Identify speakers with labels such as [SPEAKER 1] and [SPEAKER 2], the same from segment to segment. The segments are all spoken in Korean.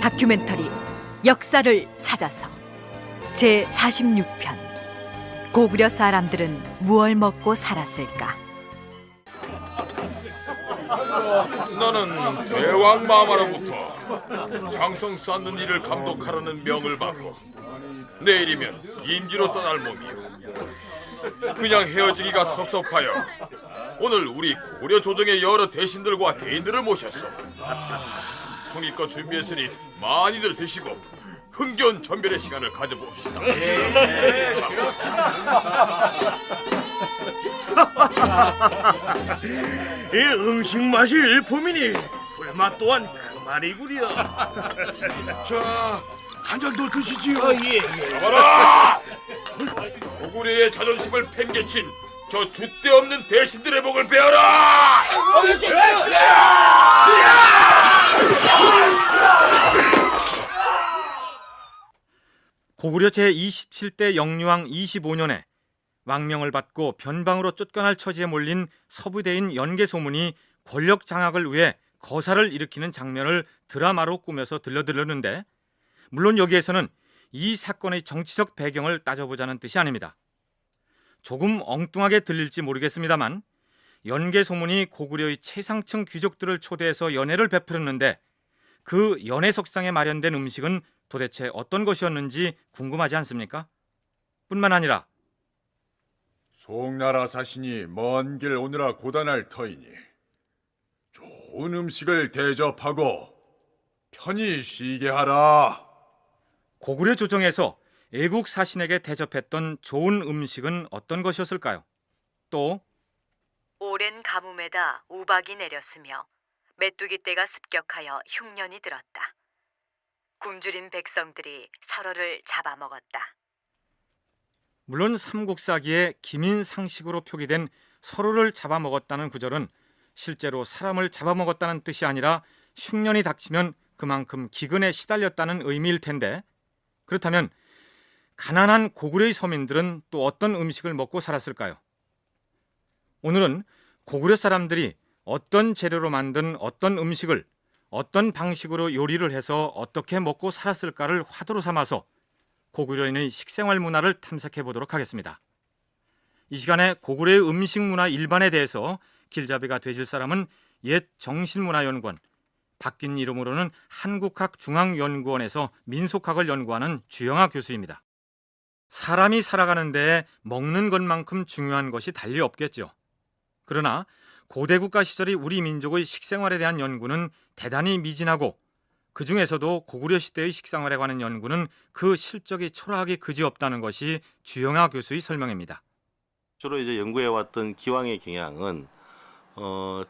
[SPEAKER 1] 다큐멘터리 역사를 찾아서 제46편 고구려 사람들은 무얼 먹고 살았을까?
[SPEAKER 2] 나는 대왕 마마로부터 장성 쌓는 일을 감독하라는 명을 받고 내일이면 임지로 떠날 몸이요. 그냥 헤어지기가 섭섭하여 오늘 우리 고려 조정의 여러 대신들과 대인들을 모셨소. 성의껏 준비했으니 많이들 드시고 흥겨운 전별의 시간을 가져봅시다.
[SPEAKER 3] 이 음식 맛이 일품이니 술맛 또한 그 말이구려.
[SPEAKER 4] 자, 한 잔 더 드시지요.
[SPEAKER 3] 예.
[SPEAKER 2] 봐라! 고구려의 자존심을 팽개친 저 줏대없는 대신들의 목을 베어라!
[SPEAKER 5] 고구려 제27대 영유왕 25년에 왕명을 받고 변방으로 쫓겨날 처지에 몰린 서부대인 연개소문이 권력 장악을 위해 거사를 일으키는 장면을 드라마로 꾸며서 들려드렸는데, 물론 여기에서는 이 사건의 정치적 배경을 따져보자는 뜻이 아닙니다. 조금 엉뚱하게 들릴지 모르겠습니다만 연개소문이 고구려의 최상층 귀족들을 초대해서 연회를 베풀었는데 그 연회석상에 마련된 음식은 도대체 어떤 것이었는지 궁금하지 않습니까? 뿐만 아니라
[SPEAKER 4] 송나라 사신이 먼 길 오느라 고단할 터이니 좋은 음식을 대접하고 편히 쉬게 하라.
[SPEAKER 5] 고구려 조정에서 애국 사신에게 대접했던 좋은 음식은 어떤 것이었을까요? 또
[SPEAKER 1] 오랜 가뭄에다 우박이 내렸으며 메뚜기 떼가 습격하여 흉년이 들었다. 굶주린 백성들이 서로를 잡아먹었다.
[SPEAKER 5] 물론 삼국사기에 기민상식으로 표기된 서로를 잡아먹었다는 구절은 실제로 사람을 잡아먹었다는 뜻이 아니라 흉년이 닥치면 그만큼 기근에 시달렸다는 의미일 텐데, 그렇다면 가난한 고구려의 서민들은 또 어떤 음식을 먹고 살았을까요? 오늘은 고구려 사람들이 어떤 재료로 만든 어떤 음식을 어떤 방식으로 요리를 해서 어떻게 먹고 살았을까를 화두로 삼아서 고구려인의 식생활 문화를 탐색해 보도록 하겠습니다. 이 시간에 고구려의 음식 문화 일반에 대해서 길잡이가 되실 사람은 옛 정신문화연구원, 바뀐 이름으로는 한국학중앙연구원에서 민속학을 연구하는 주영하 교수입니다. 사람이 살아가는 데에 먹는 것만큼 중요한 것이 달리 없겠죠. 그러나 고대 국가 시절의 우리 민족의 식생활에 대한 연구는 대단히 미진하고 그 중에서도 고구려 시대의 식생활에 관한 연구는 그 실적이 초라하기 그지없다는 것이 주영하 교수의 설명입니다.
[SPEAKER 6] 주로 이제 연구해왔던 기왕의 경향은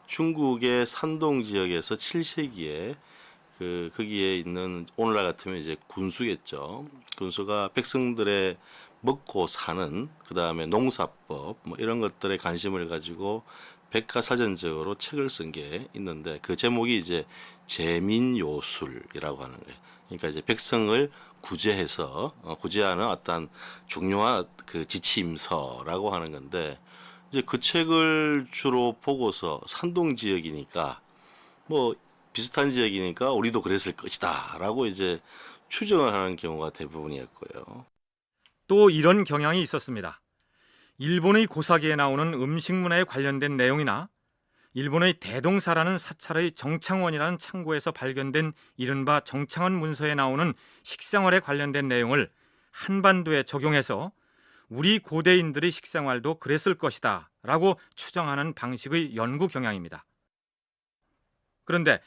[SPEAKER 6] 중국의 산동 지역에서 7세기에 거기에 있는 오늘날 같으면 이제 군수겠죠. 군수가 백성들의 먹고 사는 그다음에 농사법 뭐 이런 것들에 관심을 가지고 백과사전적으로 책을 쓴 게 있는데 그 제목이 이제 제민요술이라고 하는 거예요. 그러니까 이제 백성을 구제해서 구제하는 어떤 중요한 그 지침서라고 하는 건데, 이제 그 책을 주로 보고서 산동 지역이니까 뭐 비슷한 지역이니까 우리도 그랬을 것이다라고 이제 추정을 하는 경우가 대부분이었고요.
[SPEAKER 5] 또 이런 경향이 있었습니다. 일본의 고사기에 나오는 음식 문화에 관련된 내용이나 일본의 대동사라는 사찰의 정창원이라는 창고에서 발견된 이른바 정창원 문서에 나오는 식생활에 관련된 내용을 한반도에 적용해서 우리 고대인들의 식생활도 그랬을 것이다 라고 추정하는 방식의 연구 경향입니다. 그런데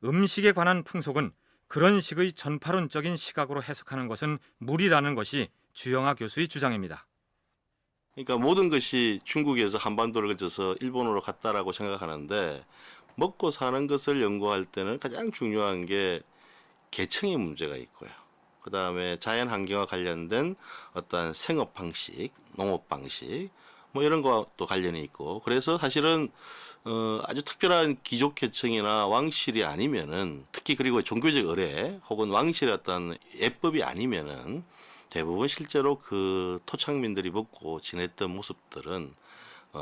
[SPEAKER 5] 음식에 관한 풍속은 그런 식의 전파론적인 시각으로 해석하는 것은 무리라는 것이 주영하 교수의 주장입니다.
[SPEAKER 6] 그러니까 모든 것이 중국에서 한반도를 거쳐서 일본으로 갔다라고 생각하는데, 먹고 사는 것을 연구할 때는 가장 중요한 게 계층의 문제가 있고요. 그 다음에 자연 환경과 관련된 어떤 생업 방식, 농업 방식 뭐 이런 것도 관련이 있고, 그래서 사실은 아주 특별한 귀족 계층이나 왕실이 아니면은, 특히 그리고 종교적 의례 혹은 왕실의 어떤 예법이 아니면은 대부분 실제로 그 토착민들이 먹고 지냈던 모습들은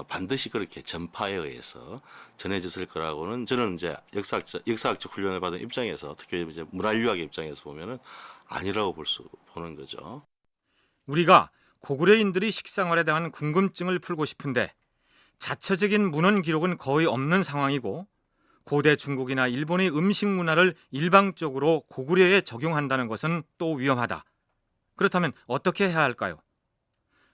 [SPEAKER 6] 반드시 그렇게 전파에 의해서 전해졌을 거라고는 저는 이제 역사학적 훈련을 받은 입장에서 특히 이제 문화유학의 입장에서 보면은 아니라고 보는 거죠.
[SPEAKER 5] 우리가 고구려인들이 식생활에 대한 궁금증을 풀고 싶은데 자처적인 문헌 기록은 거의 없는 상황이고 고대 중국이나 일본의 음식 문화를 일방적으로 고구려에 적용한다는 것은 또 위험하다. 그렇다면 어떻게 해야 할까요?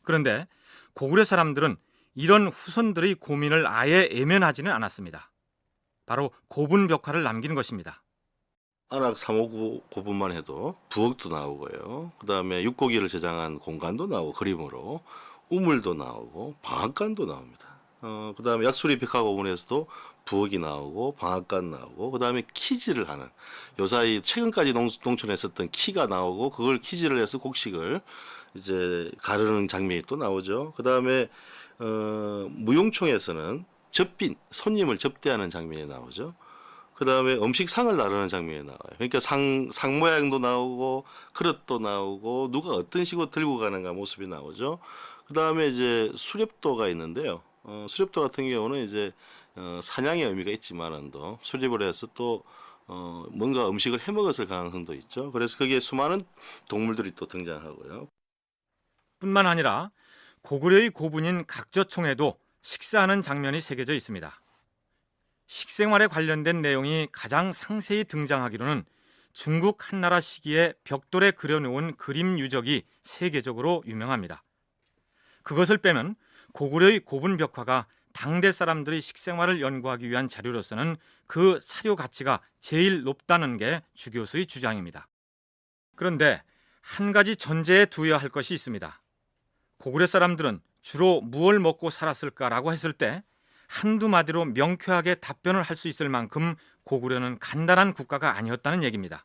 [SPEAKER 5] 그런데 고구려 사람들은 이런 후손들의 고민을 아예 외면하지는 않았습니다. 바로 고분벽화를 남긴 것입니다.
[SPEAKER 6] 안악 359 고분만 해도 부엌도 나오고요. 그다음에 육고기를 저장한 공간도 나오고 그림으로 우물도 나오고 방앗간도 나옵니다. 그다음에 약수리 백화 고분에서도 부엌이 나오고 방앗간 나오고 그다음에 키질을 하는 요사이 최근까지 농촌에 썼던 키가 나오고 그걸 키질을 해서 곡식을 이제 가르는 장면이 또 나오죠. 그다음에 무용총에서는 접빈 손님을 접대하는 장면이 나오죠. 그다음에 음식상을 나르는 장면이 나와요. 그러니까 상 모양도 나오고 그릇도 나오고 누가 어떤 식으로 들고 가는가 모습이 나오죠. 그다음에 이제 수렵도가 있는데요. 수렵도 같은 경우는 이제 사냥의 의미가 있지만은도 수렵을 해서 또 뭔가 음식을 해 먹었을 가능성도 있죠. 그래서 거기에 수많은 동물들이 또 등장하고요.
[SPEAKER 5] 뿐만 아니라 고구려의 고분인 각저총에도 식사하는 장면이 새겨져 있습니다. 식생활에 관련된 내용이 가장 상세히 등장하기로는 중국 한나라 시기에 벽돌에 그려놓은 그림 유적이 세계적으로 유명합니다. 그것을 빼면 고구려의 고분벽화가 당대 사람들의 식생활을 연구하기 위한 자료로서는 그 사료 가치가 제일 높다는 게 주 교수의 주장입니다. 그런데 한 가지 전제에 두어야 할 것이 있습니다. 고구려 사람들은 주로 무엇을 먹고 살았을까라고 했을 때 한두 마디로 명쾌하게 답변을 할 수 있을 만큼 고구려는 간단한 국가가 아니었다는 얘기입니다.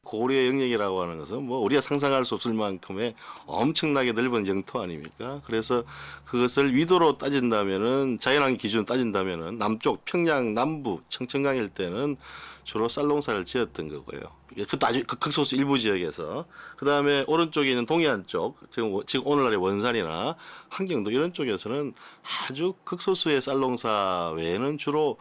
[SPEAKER 6] 고구려의 영역이라고 하는 것은 뭐 우리가 상상할 수 없을 만큼의 엄청나게 넓은 영토 아닙니까? 그래서 그것을 위도로 따진다면은 자연환경 기준으로 따진다면은 남쪽 평양 남부 청천강일 때는 주로 쌀농사를 지었던 거고요. 그것도 아주 극소수 일부 지역에서 그 다음에 오른쪽에 있는 동해안 쪽 지금 오늘날의 원산이나 함경도 이런 쪽에서는 아주 극소수의 쌀농사 외에는 주로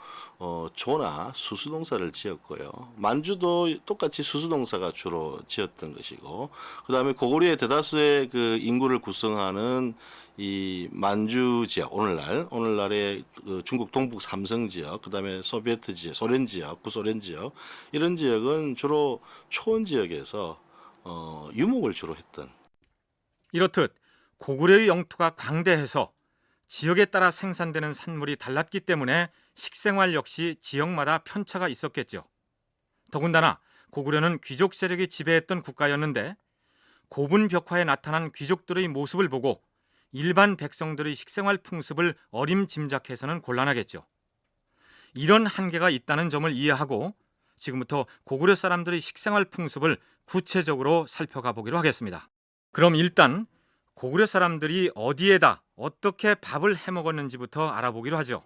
[SPEAKER 6] 조나 수수농사를 지었고요. 만주도 똑같이 수수농사가 주로 지었던 것이고, 그 다음에 고구려의 대다수의 그 인구를 구성하는 이 만주 지역, 오늘날의 그 중국 동북 삼성 지역, 그 다음에 소비에트 지역, 소련 지역, 구소련 지역, 이런 지역은 주로 초원 지역에서 유목을 주로 했던.
[SPEAKER 5] 이렇듯 고구려의 영토가 광대해서 지역에 따라 생산되는 산물이 달랐기 때문에 식생활 역시 지역마다 편차가 있었겠죠. 더군다나 고구려는 귀족 세력이 지배했던 국가였는데 고분벽화에 나타난 귀족들의 모습을 보고 일반 백성들의 식생활 풍습을 어림짐작해서는 곤란하겠죠. 이런 한계가 있다는 점을 이해하고 지금부터 고구려 사람들의 식생활 풍습을 구체적으로 살펴가 보기로 하겠습니다. 그럼 일단 고구려 사람들이 어디에다 어떻게 밥을 해 먹었는지부터 알아보기로 하죠.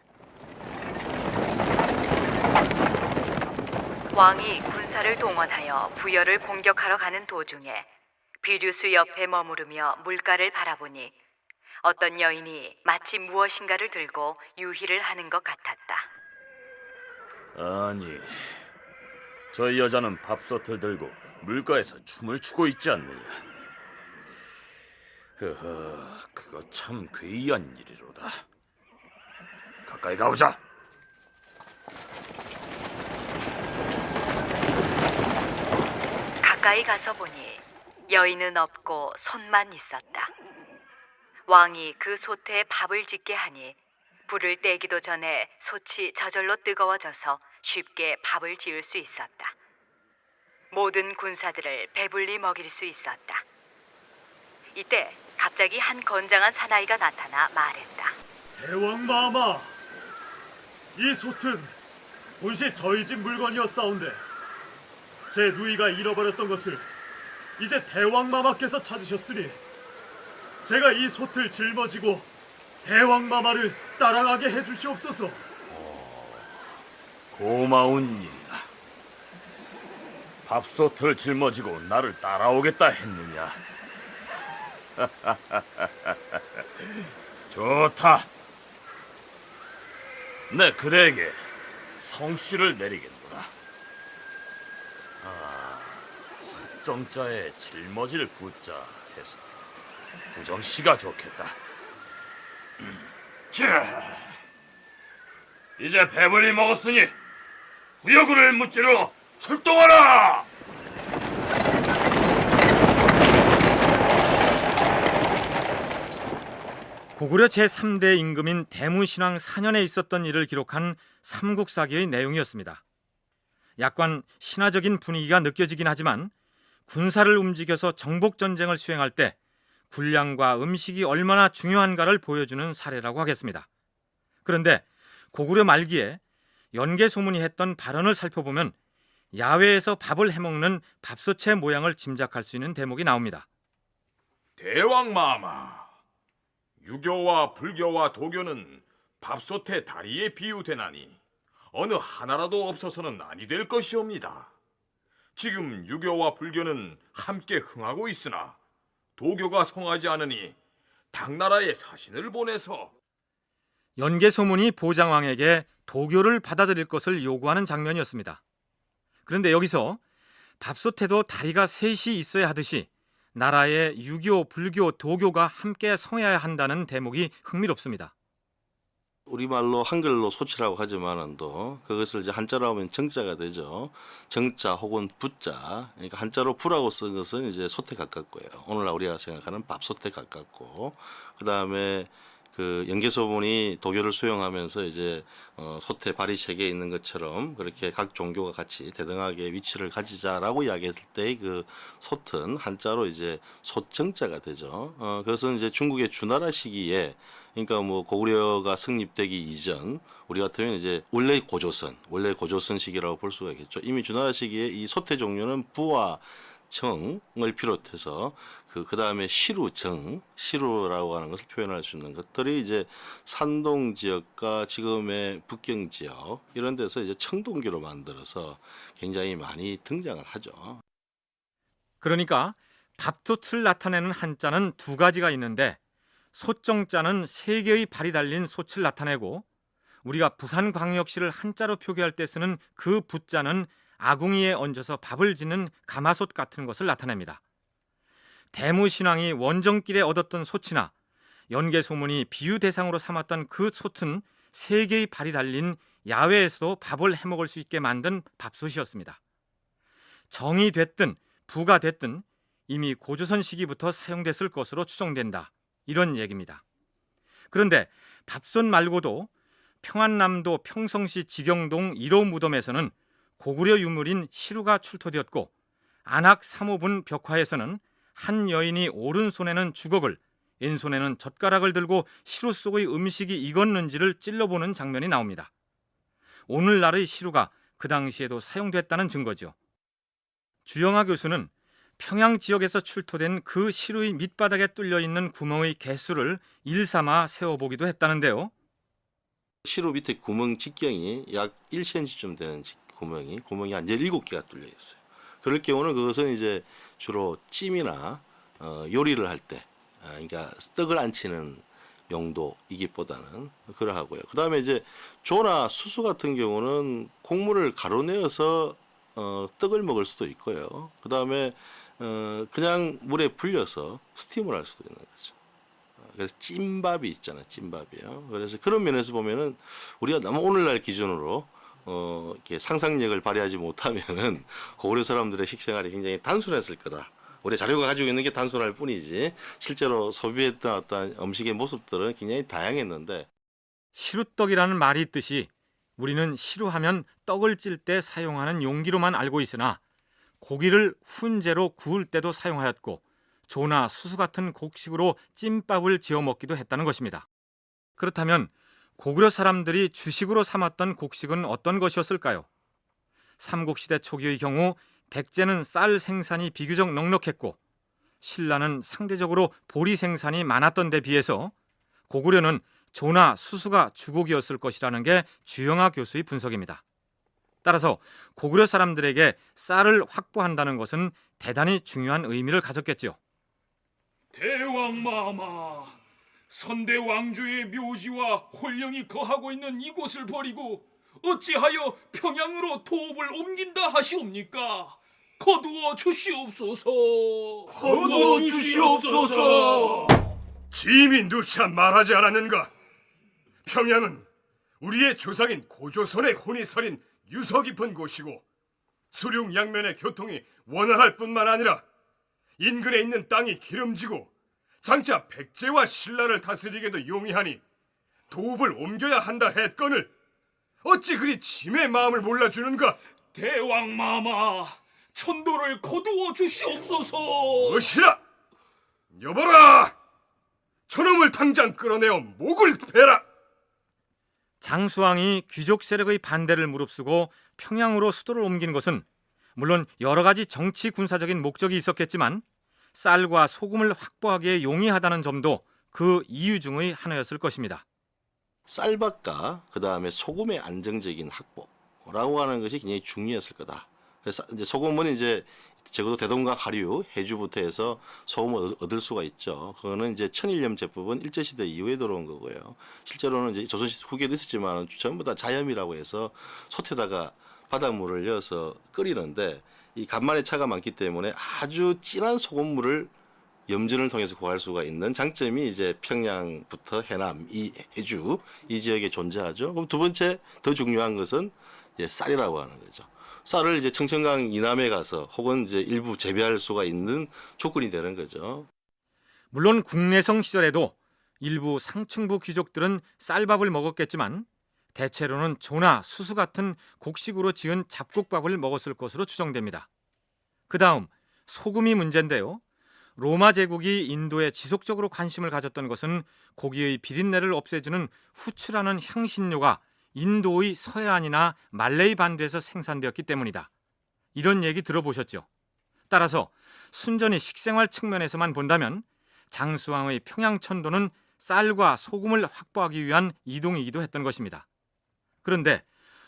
[SPEAKER 1] 왕이 군사를 동원하여 부여를 공격하러 가는 도중에 비류수 옆에 머무르며 물가를 바라보니 어떤 여인이 마치 무엇인가를 들고 유희를 하는 것 같았다.
[SPEAKER 3] 아니, 저 여자는 밥솥을 들고 물가에서 춤을 추고 있지 않느냐. 그거 참 괴이한 일이로다. 가까이 가보자.
[SPEAKER 1] 가까이 가서 보니 여인은 없고 솥만 있었다. 왕이 그 솥에 밥을 짓게 하니 불을 떼기도 전에 솥이 저절로 뜨거워져서 쉽게 밥을 지을 수 있었다. 모든 군사들을 배불리 먹일 수 있었다. 이때 갑자기 한 건장한 사나이가 나타나 말했다.
[SPEAKER 7] 대왕마마, 이 솥은 본시 저희 집 물건이었사온데 제 누이가 잃어버렸던 것을 이제 대왕마마께서 찾으셨으니 제가 이 솥을 짊어지고 대왕마마를 따라가게 해주시옵소서.
[SPEAKER 3] 고마운 일이다. 밥솥을 짊어지고 나를 따라오겠다 했느냐. 좋다. 내 그대에게 성씨를 내리겠노라. 정자에 짊어질 부자 해서 부정씨가 좋겠다. 자, 이제 배불리 먹었으니 구역을 무찌러 출동하라.
[SPEAKER 5] 고구려 제3대 임금인 대무신왕 4년에 있었던 일을 기록한 삼국사기의 내용이었습니다. 약간 신화적인 분위기가 느껴지긴 하지만 군사를 움직여서 정복전쟁을 수행할 때 군량과 음식이 얼마나 중요한가를 보여주는 사례라고 하겠습니다. 그런데 고구려 말기에 연개소문이 했던 발언을 살펴보면 야외에서 밥을 해먹는 밥솥의 모양을 짐작할 수 있는 대목이 나옵니다.
[SPEAKER 2] 대왕마마, 유교와 불교와 도교는 밥솥의 다리에 비유되나니 어느 하나라도 없어서는 아니 될 것이옵니다. 지금 유교와 불교는 함께 흥하고 있으나 도교가 성하지 않으니 당나라에 사신을 보내서
[SPEAKER 5] 연개소문이 보장왕에게 도교를 받아들일 것을 요구하는 장면이었습니다. 그런데 여기서 밥솥에도 다리가 셋이 있어야 하듯이 나라에 유교, 불교, 도교가 함께 성해야 한다는 대목이 흥미롭습니다.
[SPEAKER 6] 우리말로 한글로 소치라고 하지만도 그것을 이제 한자로 하면 정자가 되죠. 정자 혹은 부자. 그러니까 한자로 부라고 쓴 것은 이제 솥에 가깝고요. 오늘날 우리가 생각하는 밥솥에 가깝고, 그 다음에 그 연개소문이 도교를 수용하면서 이제 솥에 발이 3개 있는 것처럼 그렇게 각 종교가 같이 대등하게 위치를 가지자라고 이야기했을 때 그 솥은 한자로 이제 솥정자가 되죠. 그것은 이제 중국의 주나라 시기에, 그러니까 뭐 고구려가 성립되기 이전, 우리 같으면 이제 원래 고조선 시기라고 볼 수가 있겠죠. 이미 주나라 시기에 이 솥의 종류는 부와 정을 비롯해서 그 다음에 시루라고 하는 것을 표현할 수 있는 것들이 이제 산동 지역과 지금의 북경 지역 이런 데서 이제 청동기로 만들어서 굉장히 많이 등장을 하죠.
[SPEAKER 5] 그러니까 밥솥을 나타내는 한자는 2가지가 있는데 솥정자는 3개의 발이 달린 솥을 나타내고 우리가 부산광역시를 한자로 표기할 때 쓰는 그 부자는 아궁이에 얹어서 밥을 짓는 가마솥 같은 것을 나타냅니다. 대무신왕이 원정길에 얻었던 솥이나 연개소문이 비유 대상으로 삼았던 그 솥은 3개의 발이 달린 야외에서도 밥을 해먹을 수 있게 만든 밥솥이었습니다. 정이 됐든 부가 됐든 이미 고조선 시기부터 사용됐을 것으로 추정된다. 이런 얘기입니다. 그런데 밥솥 말고도 평안남도 평성시 지경동 1호 무덤에서는 고구려 유물인 시루가 출토되었고, 안악 3호분 벽화에서는 한 여인이 오른손에는 주걱을, 왼손에는 젓가락을 들고 시루 속의 음식이 익었는지를 찔러보는 장면이 나옵니다. 오늘날의 시루가 그 당시에도 사용됐다는 증거죠. 주영하 교수는 평양 지역에서 출토된 그 시루의 밑바닥에 뚫려 있는 구멍의 개수를 일삼아 세어보기도 했다는데요.
[SPEAKER 6] 시루 밑에 구멍 직경이 약 1cm쯤 되는 구멍이 한 17개가 뚫려 있어요. 그럴 경우는 그것은 이제 주로 찜이나 요리를 할 때, 그러니까 떡을 안치는 용도이기보다는 그러하고요. 그 다음에 이제 조나 수수 같은 경우는 곡물을 가루내어서 떡을 먹을 수도 있고요. 그 다음에 그냥 물에 불려서 스팀을 할 수도 있는 거죠. 그래서 찐밥이 있잖아요. 찐밥이요. 그래서 그런 면에서 보면은 우리가 너무 오늘날 기준으로 이렇게 상상력을 발휘하지 못하면은 고구려 사람들의 식생활이 굉장히 단순했을 거다. 우리 자료가 가지고 있는 게 단순할 뿐이지 실제로 소비했던 어떤 음식의 모습들은 굉장히 다양했는데,
[SPEAKER 5] 시루떡이라는 말이 있듯이 우리는 시루하면 떡을 찔 때 사용하는 용기로만 알고 있으나 고기를 훈제로 구울 때도 사용하였고 조나 수수 같은 곡식으로 찜밥을 지어 먹기도 했다는 것입니다. 그렇다면 고구려 사람들이 주식으로 삼았던 곡식은 어떤 것이었을까요? 삼국시대 초기의 경우 백제는 쌀 생산이 비교적 넉넉했고 신라는 상대적으로 보리 생산이 많았던 데 비해서 고구려는 조나 수수가 주곡이었을 것이라는 게 주영하 교수의 분석입니다. 따라서 고구려 사람들에게 쌀을 확보한다는 것은 대단히 중요한 의미를 가졌겠죠.
[SPEAKER 7] 대왕마마,
[SPEAKER 8] 선대 왕조의 묘지와 홀령이 거하고 있는 이곳을 버리고 어찌하여 평양으로 도읍을 옮긴다 하시옵니까? 거두어 주시옵소서. 거두어 주시옵소서.
[SPEAKER 7] 짐이 누차 말하지 않았는가? 평양은 우리의 조상인 고조선의 혼이 서린 유서 깊은 곳이고 수륙 양면의 교통이 원활할 뿐만 아니라 인근에 있는 땅이 기름지고 장차 백제와 신라를 다스리기도 용이하니 도읍을 옮겨야 한다 했거늘 어찌 그리 짐의 마음을 몰라주는가?
[SPEAKER 8] 대왕마마, 천도를 거두어 주시옵소서.
[SPEAKER 7] 어시라! 여보라! 저놈을 당장 끌어내어 목을 베라!
[SPEAKER 5] 장수왕이 귀족 세력의 반대를 무릅쓰고 평양으로 수도를 옮긴 것은 물론 여러 가지 정치 군사적인 목적이 있었겠지만 쌀과 소금을 확보하기에 용이하다는 점도 그 이유 중의 하나였을 것입니다.
[SPEAKER 6] 쌀밥과 그 다음에 소금의 안정적인 확보라고 하는 것이 굉장히 중요했을 거다. 그래서 이제 소금은 이제 적어도 대동강 하류 해주부터 해서 소금을 얻을 수가 있죠. 그거는 이제 천일염 제법은 일제시대 이후에 들어온 거고요. 실제로는 이제 조선시대 후기에도 있었지만 전부 다 자염이라고 해서 솥에다가 바닷물을 넣어서 끓이는데 이 간만에 차가 많기 때문에 아주 진한 소금물을 염전을 통해서 구할 수가 있는 장점이 이제 평양부터 해남, 이 해주 이 지역에 존재하죠. 그럼 두 번째 더 중요한 것은 이제 쌀이라고 하는 거죠. 쌀을 이제 청천강 이남에 가서 혹은 이제 일부 재배할 수가 있는 조건이 되는 거죠.
[SPEAKER 5] 물론 국내성 시절에도 일부 상층부 귀족들은 쌀밥을 먹었겠지만 대체로는 조나 수수 같은 곡식으로 지은 잡곡밥을 먹었을 것으로 추정됩니다. 그 다음 소금이 문제인데요. 로마 제국이 인도에 지속적으로 관심을 가졌던 것은 고기의 비린내를 없애주는 후추라는 향신료가 인도의 서해안이나 말레이 반도에서 생산되었기 때문이다. 이런 얘기 들어보셨죠? 따라서 순전히 식생활 측면에서만 본다면 장수왕의 평양천도는 쌀과 소금을 확보하기 위한 이동이기도 했던 것입니다. 그런데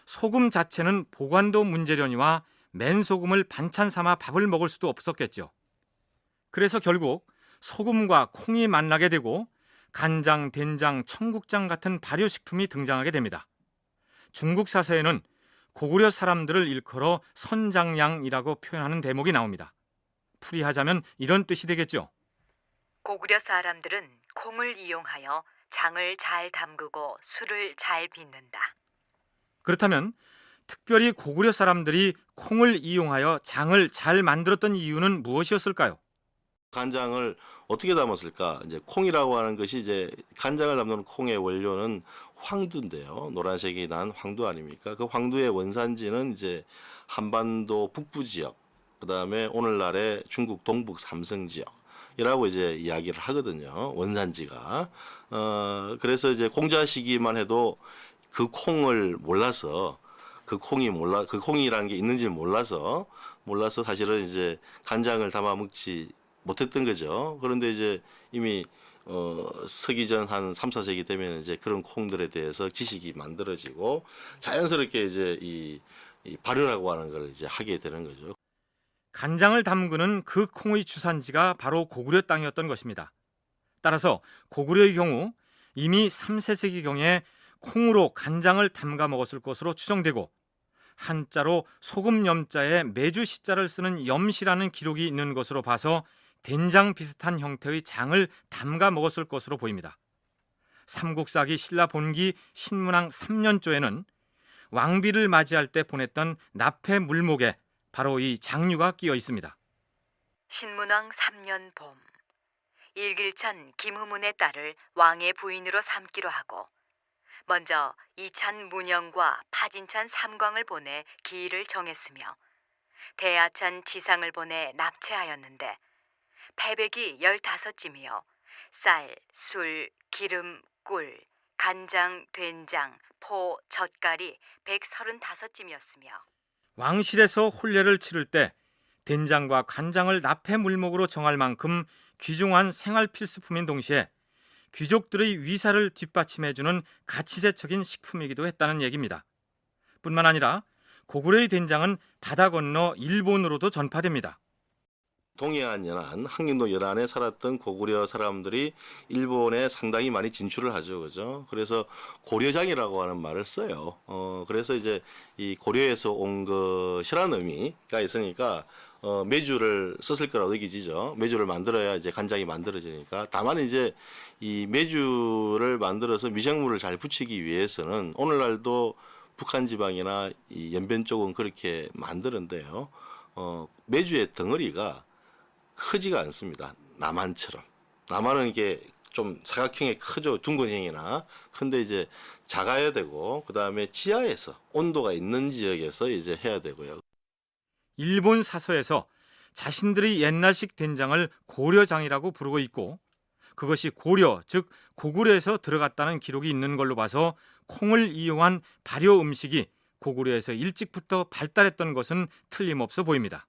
[SPEAKER 5] 소금 자체는 보관도 문제려니와 맨소금을 반찬 삼아 밥을 먹을 수도 없었겠죠. 그래서 결국 소금과 콩이 만나게 되고 간장, 된장, 청국장 같은 발효식품이 등장하게 됩니다. 중국 사서에는 고구려 사람들을 일컬어 선장량이라고 표현하는 대목이 나옵니다. 풀이하자면 이런 뜻이 되겠죠.
[SPEAKER 1] 고구려 사람들은 콩을 이용하여 장을 잘 담그고 술을 잘 빚는다.
[SPEAKER 5] 그렇다면 특별히 고구려 사람들이 콩을 이용하여 장을 잘 만들었던 이유는 무엇이었을까요?
[SPEAKER 6] 간장을 어떻게 담았을까? 이제 콩이라고 하는 것이 이제 간장을 담는 콩의 원료는 황두인데요. 노란색이 난 황두 아닙니까? 그 황두의 원산지는 이제 한반도 북부 지역, 그다음에 오늘날의 중국 동북 삼성 지역이라고 이제 이야기를 하거든요. 원산지가. 그래서 이제 공자 시기만 해도 그 콩을 몰라서 그 콩이라는 게 있는지 몰라서 사실은 이제 간장을 담아 먹지 못했던 거죠. 그런데 이제 이미 서기전 한 3, 4세기 되면 이제 그런 콩들에 대해서 지식이 만들어지고 자연스럽게 이제 이 발효라고 하는 걸 이제 하게 되는 거죠.
[SPEAKER 5] 간장을 담그는 그 콩의 주산지가 바로 고구려 땅이었던 것입니다. 따라서 고구려의 경우 이미 3세기경에 콩으로 간장을 담가 먹었을 것으로 추정되고 한자로 소금 염자에 매주 시자를 쓰는 염시라는 기록이 있는 것으로 봐서 된장 비슷한 형태의 장을 담가 먹었을 것으로 보입니다. 삼국사기 신라 본기 신문왕 3년조에는 왕비를 맞이할 때 보냈던 납해 물목에 바로 이 장류가 끼어 있습니다.
[SPEAKER 1] 신문왕 3년 봄, 일길찬 김후문의 딸을 왕의 부인으로 삼기로 하고 먼저 이찬 문영과 파진찬 삼광을 보내 기일을 정했으며 대하찬 지상을 보내 납치하였는데 패백이 15찜이요 쌀, 술, 기름, 꿀, 간장, 된장, 포, 젓갈이 135찜이었으며
[SPEAKER 5] 왕실에서 혼례를 치를 때 된장과 간장을 납해 물목으로 정할 만큼 귀중한 생활 필수품인 동시에 귀족들의 위사를 뒷받침해주는 가치제적인 식품이기도 했다는 얘기입니다. 뿐만 아니라 고구려의 된장은 바다 건너 일본으로도 전파됩니다.
[SPEAKER 6] 동해안 연안, 항림도 연안에 살았던 고구려 사람들이 일본에 상당히 많이 진출을 하죠, 그죠? 그래서 고려장이라고 하는 말을 써요. 그래서 이제 이 고려에서 온 것이라는 의미가 있으니까 메주를 썼을 거라고 여기지죠. 메주를 만들어야 이제 간장이 만들어지니까. 다만 이제 이 메주를 만들어서 미생물을 잘 붙이기 위해서는 오늘날도 북한 지방이나 이 연변 쪽은 그렇게 만드는데요. 메주의 덩어리가 크지가 않습니다. 남한처럼. 남한은 이게 좀 사각형의 크죠. 둥근형이나. 근데 이제 작아야 되고, 그 다음에 지하에서 온도가 있는 지역에서 이제 해야 되고요.
[SPEAKER 5] 일본 사서에서 자신들이 옛날식 된장을 고려장이라고 부르고 있고, 그것이 고려, 즉 고구려에서 들어갔다는 기록이 있는 걸로 봐서 콩을 이용한 발효 음식이 고구려에서 일찍부터 발달했던 것은 틀림없어 보입니다.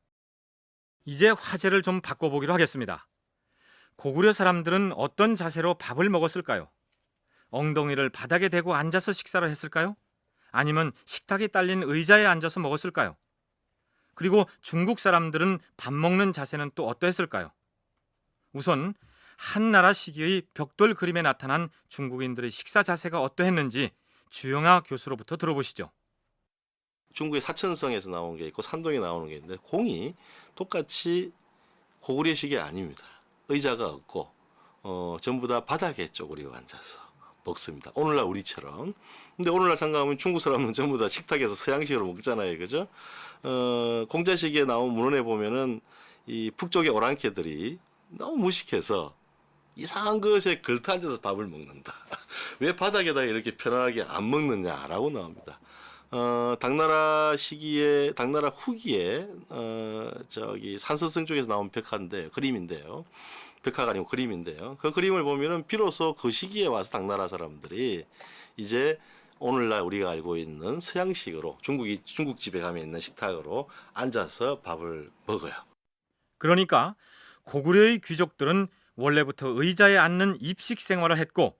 [SPEAKER 5] 이제 화제를 좀 바꿔보기로 하겠습니다. 고구려 사람들은 어떤 자세로 밥을 먹었을까요? 엉덩이를 바닥에 대고 앉아서 식사를 했을까요? 아니면 식탁에 딸린 의자에 앉아서 먹었을까요? 그리고 중국 사람들은 밥 먹는 자세는 또 어떠했을까요? 우선 한나라 시기의 벽돌 그림에 나타난 중국인들의 식사 자세가 어떠했는지 주영아 교수로부터 들어보시죠.
[SPEAKER 6] 중국의 사천성에서 나온 게 있고 산동에 나오는 게 있는데 공이 똑같이 고구려식이 아닙니다. 의자가 없고 전부 다 바닥에 쪼그리고 앉아서 먹습니다. 오늘날 우리처럼. 근데 오늘날 생각하면 중국 사람은 전부 다 식탁에서 서양식으로 먹잖아요, 그죠? 공자시기에 나온 문헌에 보면은 이 북쪽의 오랑캐들이 너무 무식해서 이상한 것에 걸터 앉아서 밥을 먹는다. 왜 바닥에다 이렇게 편안하게 안 먹느냐라고 나옵니다. 당나라 시기에, 당나라 후기에, 산서성 쪽에서 나온 그림인데요. 벽화가 아니고 그림인데요. 그 그림을 보면은 비로소 그 시기에 와서 당나라 사람들이 이제 오늘날 우리가 알고 있는 서양식으로 중국집에 가면 있는 식탁으로 앉아서 밥을 먹어요.
[SPEAKER 5] 그러니까 고구려의 귀족들은 원래부터 의자에 앉는 입식 생활을 했고,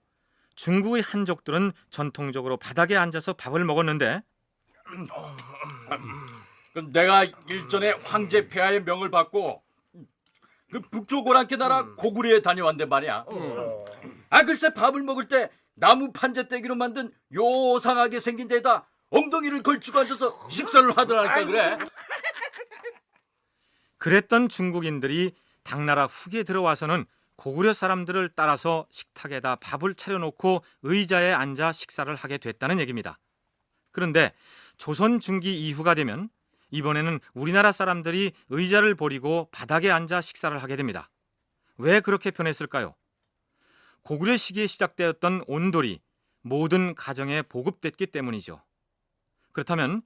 [SPEAKER 5] 중국의 한족들은 전통적으로 바닥에 앉아서 밥을 먹었는데,
[SPEAKER 8] 내가 일전에 황제 폐하의 명을 받고 그 북쪽 오랑캐 나라 고구려에 다녀왔는데 말이야. 글쎄 밥을 먹을 때 나무 판재떼기로 만든 요상하게 생긴 데다 엉덩이를 걸치고 앉아서 식사를 하더라니까 그래.
[SPEAKER 5] 그랬던 중국인들이 당나라 후기에 들어와서는 고구려 사람들을 따라서 식탁에다 밥을 차려놓고 의자에 앉아 식사를 하게 됐다는 얘기입니다. 그런데 조선 중기 이후가 되면 이번에는 우리나라 사람들이 의자를 버리고 바닥에 앉아 식사를 하게 됩니다. 왜 그렇게 변했을까요? 고구려 시기에 시작되었던 온돌이 모든 가정에 보급됐기 때문이죠. 그렇다면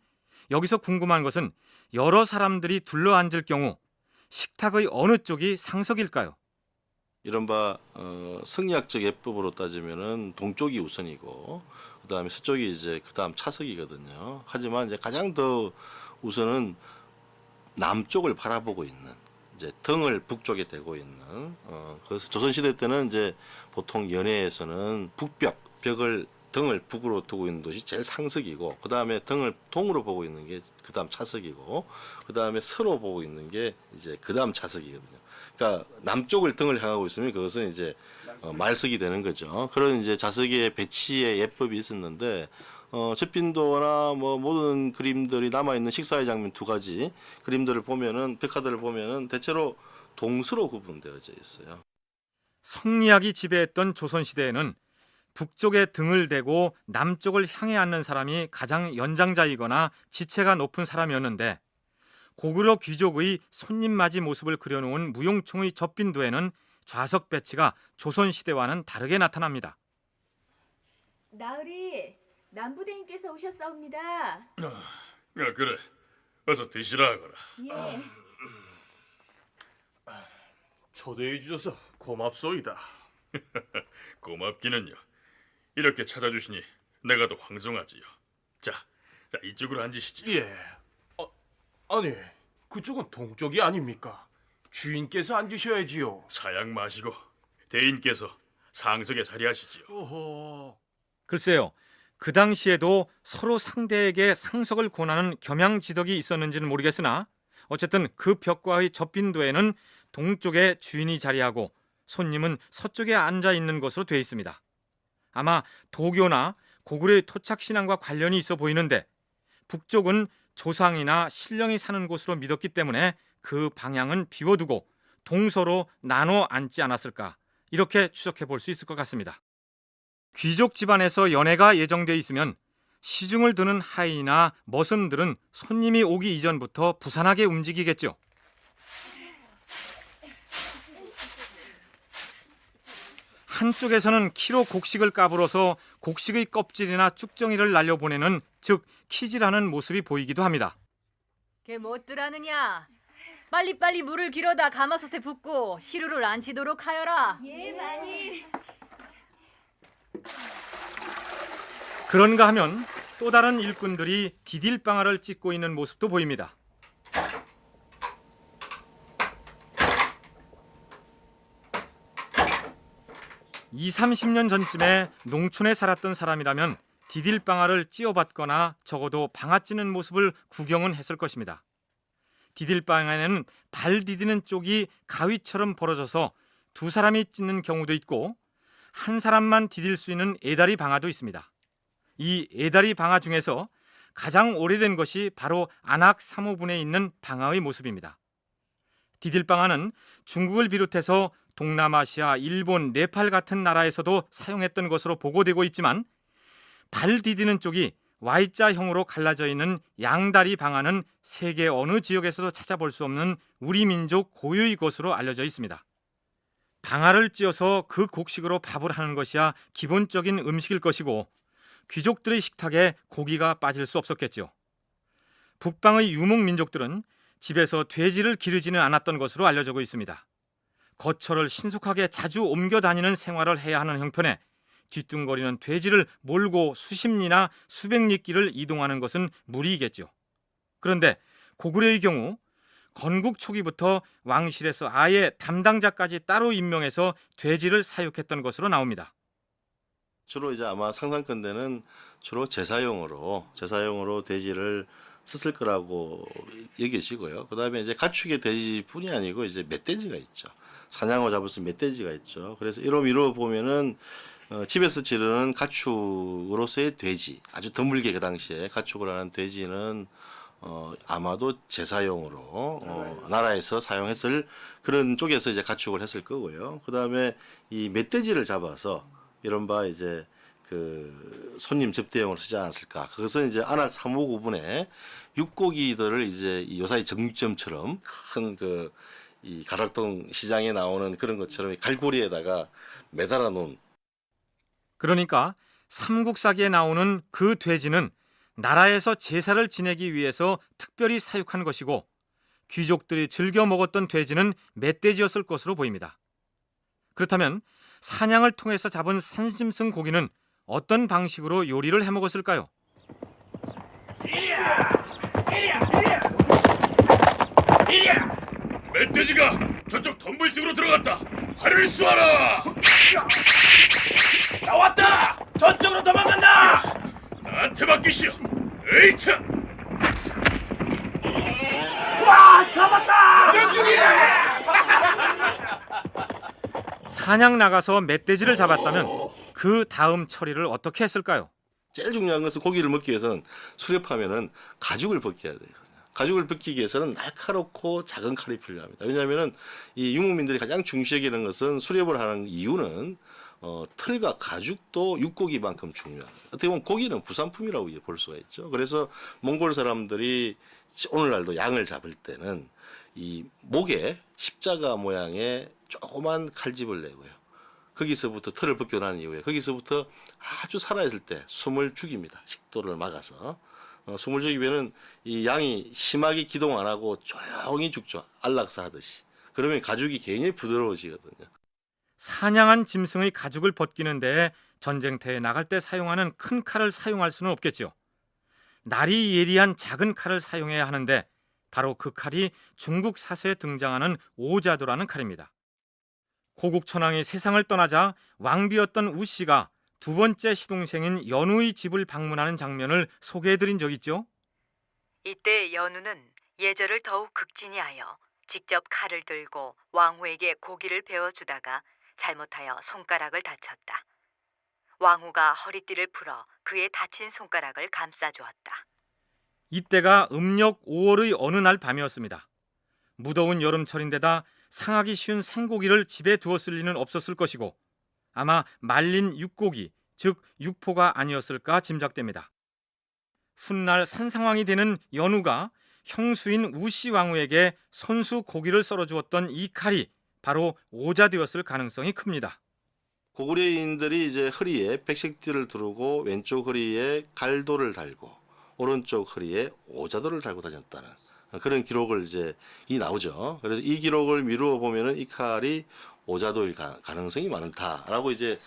[SPEAKER 5] 여기서 궁금한 것은 여러 사람들이 둘러앉을 경우 식탁의 어느 쪽이 상석일까요?
[SPEAKER 6] 이른바 성리학적 예법으로 따지면은 동쪽이 우선이고 그다음에 서쪽이 이제 그다음 차석이거든요. 하지만 이제 가장 더 우선은 남쪽을 바라보고 있는 이제 등을 북쪽에 대고 있는 그래서 조선 시대 때는 이제 보통 연해에서는 등을 북으로 두고 있는 곳이 제일 상석이고 그다음에 등을 동으로 보고 있는 게 그다음 차석이고 그다음에 서로 보고 있는 게 이제 그다음 차석이거든요. 그러니까 남쪽을 등을 향하고 있으면 그것은 이제 말석이 되는 거죠. 그런 이제 자석의 배치의 예법이 있었는데 젖빈도나 뭐 모든 그림들이 남아 있는 식사의 장면 두 가지 그림들을 보면은 벽화들을 보면은 대체로 동서로 구분되어져 있어요.
[SPEAKER 5] 성리학이 지배했던 조선 시대에는 북쪽에 등을 대고 남쪽을 향해 앉는 사람이 가장 연장자이거나 지체가 높은 사람이었는데, 고구려 귀족의 손님 맞이 모습을 그려놓은 무용총의 젖빈도에는 좌석 배치가 조선 시대와는 다르게 나타납니다.
[SPEAKER 9] 나으리, 남부대인께서 오셨사옵니다.
[SPEAKER 8] 야 그래, 어서 드시라 하거라.
[SPEAKER 9] 예.
[SPEAKER 8] 초대해 주셔서 고맙소이다. 고맙기는요. 이렇게 찾아주시니 내가 더 황송하지요. 자, 이쪽으로 앉으시지.
[SPEAKER 10] 예. 아니, 그쪽은 동쪽이 아닙니까? 주인께서 앉으셔야지요.
[SPEAKER 8] 사양 마시고 대인께서 상석에 자리하시지요.
[SPEAKER 10] 오호.
[SPEAKER 5] 글쎄요, 그 당시에도 서로 상대에게 상석을 권하는 겸양지덕이 있었는지는 모르겠으나 어쨌든 그 벽과의 접빈도에는 동쪽에 주인이 자리하고 손님은 서쪽에 앉아 있는 것으로 되어 있습니다. 아마 도교나 고구려의 토착 신앙과 관련이 있어 보이는데 북쪽은 조상이나 신령이 사는 곳으로 믿었기 때문에 그 방향은 비워두고 동서로 나눠 앉지 않았을까, 이렇게 추적해 볼 수 있을 것 같습니다. 귀족 집안에서 연회가 예정돼 있으면 시중을 드는 하인이나 머슴들은 손님이 오기 이전부터 부산하게 움직이겠죠. 한쪽에서는 키로 곡식을 까불어서 곡식의 껍질이나 쭉정이를 날려보내는, 즉 키질하는 모습이 보이기도 합니다.
[SPEAKER 9] 걔 뭣들 하느냐? 빨리빨리 물을 길어다 가마솥에 붓고 시루를 안 치도록 하여라. 예, 많이.
[SPEAKER 5] 그런가 하면 또 다른 일꾼들이 디딜방아를 찢고 있는 모습도 보입니다. 20-30년 전쯤에 농촌에 살았던 사람이라면 디딜방아를 찧어봤거나 적어도 방아 찧는 모습을 구경은 했을 것입니다. 디딜방아에는 발 디디는 쪽이 가위처럼 벌어져서 두 사람이 찢는 경우도 있고 한 사람만 디딜 수 있는 애다리 방아도 있습니다. 이 애다리 방아 중에서 가장 오래된 것이 바로 안악 3호분에 있는 방아의 모습입니다. 디딜방아는 중국을 비롯해서 동남아시아, 일본, 네팔 같은 나라에서도 사용했던 것으로 보고되고 있지만 발 디디는 쪽이 Y자형으로 갈라져 있는 양다리 방아는 세계 어느 지역에서도 찾아볼 수 없는 우리 민족 고유의 것으로 알려져 있습니다. 방아를 찧어서 그 곡식으로 밥을 하는 것이야 기본적인 음식일 것이고 귀족들의 식탁에 고기가 빠질 수 없었겠죠. 북방의 유목 민족들은 집에서 돼지를 기르지는 않았던 것으로 알려지고 있습니다. 거처를 신속하게 자주 옮겨 다니는 생활을 해야 하는 형편에 뒤뚱거리는 돼지를 몰고 수십 리나 수백 리 길을 이동하는 것은 무리이겠죠. 그런데 고구려의 경우 건국 초기부터 왕실에서 아예 담당자까지 따로 임명해서 돼지를 사육했던 것으로 나옵니다.
[SPEAKER 6] 주로 이제 아마 상상컨대는 주로 제사용으로 돼지를 썼을 거라고 여겨지고요. 그다음에 이제 가축의 돼지뿐이 아니고 이제 멧돼지가 있죠. 사냥을 잡을 수 있는 멧돼지가 있죠. 그래서 이로 보면은 집에서 기르는 가축으로서의 돼지, 아주 드물게 그 당시에 가축을 하는 돼지는 아마도 제사용으로 나라에서 사용했을 그런 쪽에서 이제 가축을 했을 거고요. 그다음에 이 멧돼지를 잡아서 이른바 이제 그 손님 접대용으로 쓰지 않았을까. 그것은 이제 안악 3호 구분에 육고기들을 이제 요사이 정육점처럼 큰 그 이 가락동 시장에 나오는 그런 것처럼 갈고리에다가 매달아 놓은.
[SPEAKER 5] 그러니까 삼국사기에 나오는 그 돼지는 나라에서 제사를 지내기 위해서 특별히 사육한 것이고 귀족들이 즐겨 먹었던 돼지는 멧돼지였을 것으로 보입니다. 그렇다면 사냥을 통해서 잡은 산짐승 고기는 어떤 방식으로 요리를 해 먹었을까요?
[SPEAKER 2] 멧돼지가 저쪽 덤불식으로 들어갔다. 활을 쏘아라.
[SPEAKER 10] 나왔다! 저쪽으로 도망간다!
[SPEAKER 2] 나한테 맡기시오. 에이차.
[SPEAKER 10] 와! 잡았다!
[SPEAKER 5] 사냥 나가서 멧돼지를 잡았다면 그 다음 처리를 어떻게 했을까요?
[SPEAKER 6] 제일 중요한 것은 고기를 먹기 위해서는 수렵하면은 가죽을 벗겨야 돼요. 가죽을 벗기기 위해서는 날카롭고 작은 칼이 필요합니다. 왜냐하면은 이 유목민들이 가장 중시하게 되는 것은 수렵을 하는 이유는 털과 가죽도 육고기만큼 중요합니다. 어떻게 보면 고기는 부산품이라고 볼 수가 있죠. 그래서 몽골 사람들이 오늘날도 양을 잡을 때는 이 목에 십자가 모양의 조그만 칼집을 내고요. 거기서부터 털을 벗겨난 이후에 거기서부터 아주 살아있을 때 숨을 죽입니다. 식도를 막아서. 숨을 죽이면은 이 양이 심하게 기동 안 하고 조용히 죽죠. 안락사 하듯이. 그러면 가죽이 굉장히 부드러워지거든요.
[SPEAKER 5] 사냥한 짐승의 가죽을 벗기는데 전쟁터에 나갈 때 사용하는 큰 칼을 사용할 수는 없겠죠. 날이 예리한 작은 칼을 사용해야 하는데 바로 그 칼이 중국 사서에 등장하는 오자도라는 칼입니다. 고국 천왕이 세상을 떠나자 왕비였던 우씨가 두 번째 시동생인 연우의 집을 방문하는 장면을 소개해드린 적 있죠.
[SPEAKER 1] 이때 연우는 예절을 더욱 극진히 하여 직접 칼을 들고 왕후에게 고기를 베어주다가 잘못하여 손가락을 다쳤다. 왕후가 허리띠를 풀어 그의 다친 손가락을 감싸주었다.
[SPEAKER 5] 이때가 음력 5월의 어느 날 밤이었습니다. 무더운 여름철인데다 상하기 쉬운 생고기를 집에 두었을 리는 없었을 것이고 아마 말린 육고기, 즉 육포가 아니었을까 짐작됩니다. 훗날 산상왕이 되는 연우가 형수인 우시 왕후에게 손수 고기를 썰어주었던 이 칼이 바로 오자되었을 가능성이 큽니다.
[SPEAKER 6] 고구려인들이 이제 허리에 백색띠를 두르고 왼쪽 허리에 갈도를 달고 오른쪽 허리에 오자도를 달고 다녔다는 그런 기록을 이제 나오죠. 그래서 이 기록을 미루어 보면은 이 칼이 오자도일 가능성이 많다라고 이제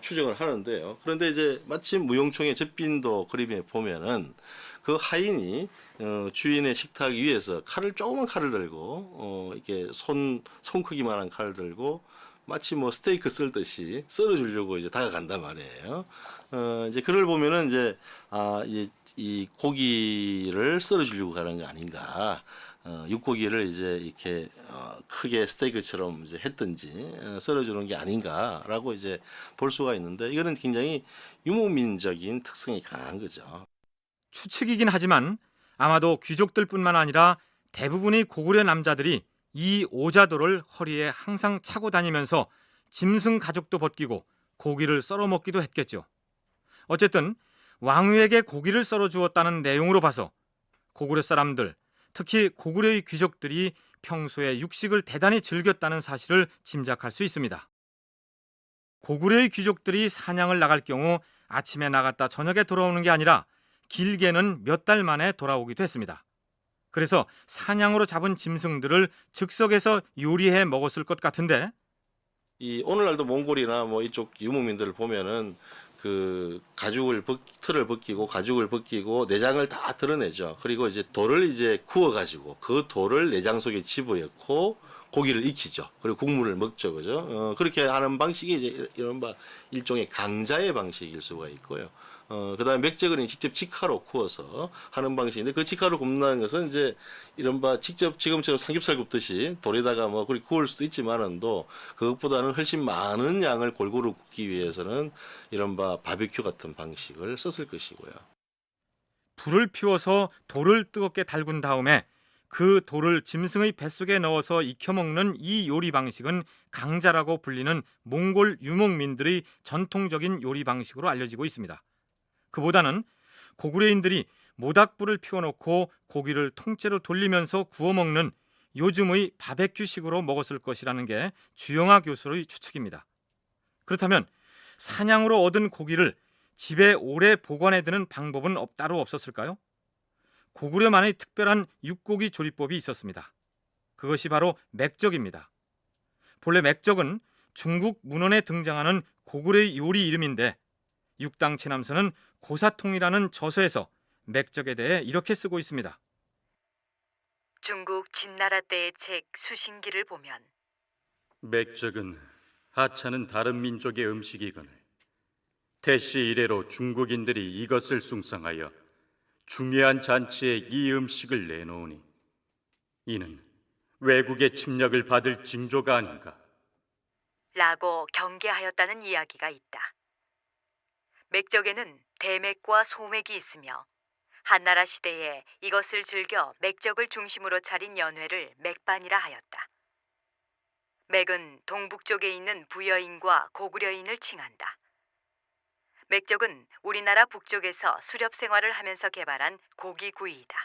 [SPEAKER 6] 추정을 하는데요. 그런데 이제 마침 무용총의 젖빈도 그림에 보면은 그 하인이 주인의 식탁 위에서 조그만 칼을 들고 이렇게 손 크기만한 칼을 들고 마치 뭐 스테이크 썰듯이 썰어주려고 이제 다가간단 말이에요. 이제 그걸 보면은 이제 이 고기를 썰어주려고 가는 게 아닌가. 육고기를 이제 이렇게 크게 스테이크처럼 이제 했든지 썰어주는 게 아닌가라고 이제 볼 수가 있는데 이거는 굉장히 유목민적인 특성이 강한 거죠.
[SPEAKER 5] 추측이긴 하지만 아마도 귀족들뿐만 아니라 대부분의 고구려 남자들이 이 오자도를 허리에 항상 차고 다니면서 짐승 가죽도 벗기고 고기를 썰어 먹기도 했겠죠. 어쨌든 왕후에게 고기를 썰어 주었다는 내용으로 봐서 고구려 사람들, 특히 고구려의 귀족들이 평소에 육식을 대단히 즐겼다는 사실을 짐작할 수 있습니다. 고구려의 귀족들이 사냥을 나갈 경우 아침에 나갔다 저녁에 돌아오는 게 아니라 길게는 몇 달 만에 돌아오기도 했습니다. 그래서 사냥으로 잡은 짐승들을 즉석에서 요리해 먹었을 것 같은데
[SPEAKER 6] 오늘날도 몽골이나 뭐 이쪽 유목민들을 보면은 그 틀을 벗기고 가죽을 벗기고 내장을 다 드러내죠. 그리고 이제 돌을 이제 구워 가지고 그 돌을 내장 속에 집어넣고 고기를 익히죠. 그리고 국물을 먹죠, 그죠? 그렇게 하는 방식이 이제 이른바 일종의 강자의 방식일 수가 있고요. 그다음에 맥적은 직접 직화로 구워서 하는 방식인데 그 직화로 굽는다는 것은 이제 이른바 직접 지금처럼 삼겹살 굽듯이 돌에다가 뭐 그렇게 구울 수도 있지만은도 그것보다는 훨씬 많은 양을 골고루 굽기 위해서는 이른바 바비큐 같은 방식을 썼을 것이고요.
[SPEAKER 5] 불을 피워서 돌을 뜨겁게 달군 다음에 그 돌을 짐승의 뱃속에 넣어서 익혀먹는 이 요리 방식은 강자라고 불리는 몽골 유목민들의 전통적인 요리 방식으로 알려지고 있습니다. 그보다는 고구려인들이 모닥불을 피워놓고 고기를 통째로 돌리면서 구워먹는 요즘의 바베큐식으로 먹었을 것이라는 게 주영하 교수의 추측입니다. 그렇다면 사냥으로 얻은 고기를 집에 오래 보관해두는 방법은 따로 없었을까요? 고구려만의 특별한 육고기 조리법이 있었습니다. 그것이 바로 맥적입니다. 본래 맥적은 중국 문헌에 등장하는 고구려의 요리 이름인데 육당 체남서는 고사통이라는 저서에서 맥적에 대해 이렇게 쓰고 있습니다.
[SPEAKER 1] 중국 진나라 때의 책 수신기를 보면
[SPEAKER 11] 맥적은 하찮은 다른 민족의 음식이거늘 태시 이래로 중국인들이 이것을 숭상하여 중요한 잔치에 이 음식을 내놓으니 이는 외국의 침략을 받을 징조가 아닌가
[SPEAKER 1] 라고 경계하였다는 이야기가 있다. 맥적에는 대맥과 소맥이 있으며 한나라 시대에 이것을 즐겨 맥적을 중심으로 차린 연회를 맥반이라 하였다. 맥은 동북쪽에 있는 부여인과 고구려인을 칭한다. 맥적은 우리나라 북쪽에서 수렵 생활을 하면서 개발한 고기구이이다.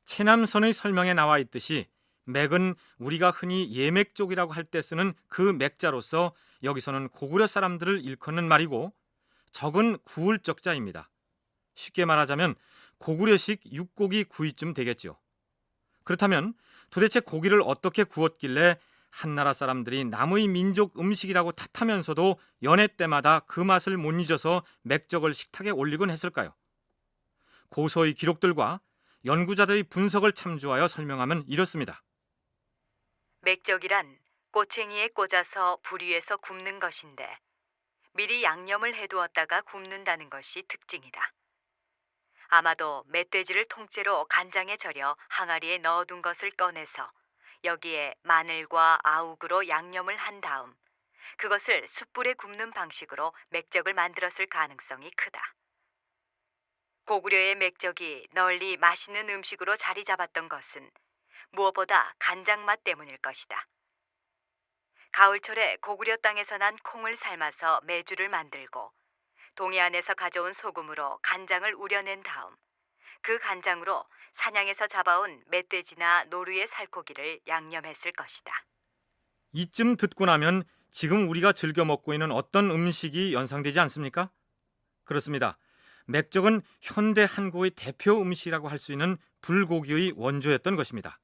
[SPEAKER 5] 체남선의 설명에 나와 있듯이 맥은 우리가 흔히 예맥족이라고 할 때 쓰는 그 맥자로서 여기서는 고구려 사람들을 일컫는 말이고 적은 구울 적자입니다. 쉽게 말하자면 고구려식 육고기 구이쯤 되겠죠. 그렇다면 도대체 고기를 어떻게 구웠길래 한나라 사람들이 남의 민족 음식이라고 탓하면서도 연회 때마다 그 맛을 못 잊어서 맥적을 식탁에 올리곤 했을까요? 고서의 기록들과 연구자들의 분석을 참조하여 설명하면 이렇습니다.
[SPEAKER 1] 맥적이란 꼬챙이에 꽂아서 불 위에서 굽는 것인데 미리 양념을 해두었다가 굽는다는 것이 특징이다. 아마도 멧돼지를 통째로 간장에 절여 항아리에 넣어둔 것을 꺼내서 여기에 마늘과 아욱으로 양념을 한 다음 그것을 숯불에 굽는 방식으로 맥적을 만들었을 가능성이 크다. 고구려의 맥적이 널리 맛있는 음식으로 자리 잡았던 것은 무엇보다 간장 맛 때문일 것이다. 가을철에 고구려 땅에서 난 콩을 삶아서 메주를 만들고 동해안에서 가져온 소금으로 간장을 우려낸 다음 그 간장으로 사냥에서 잡아온 멧돼지나 노루의 살코기를 양념했을 것이다.
[SPEAKER 5] 이쯤 듣고 나면 지금 우리가 즐겨 먹고 있는 어떤 음식이 연상되지 않습니까? 그렇습니다. 맥적은 현대 한국의 대표 음식이라고 할 수 있는 불고기의 원조였던 것입니다.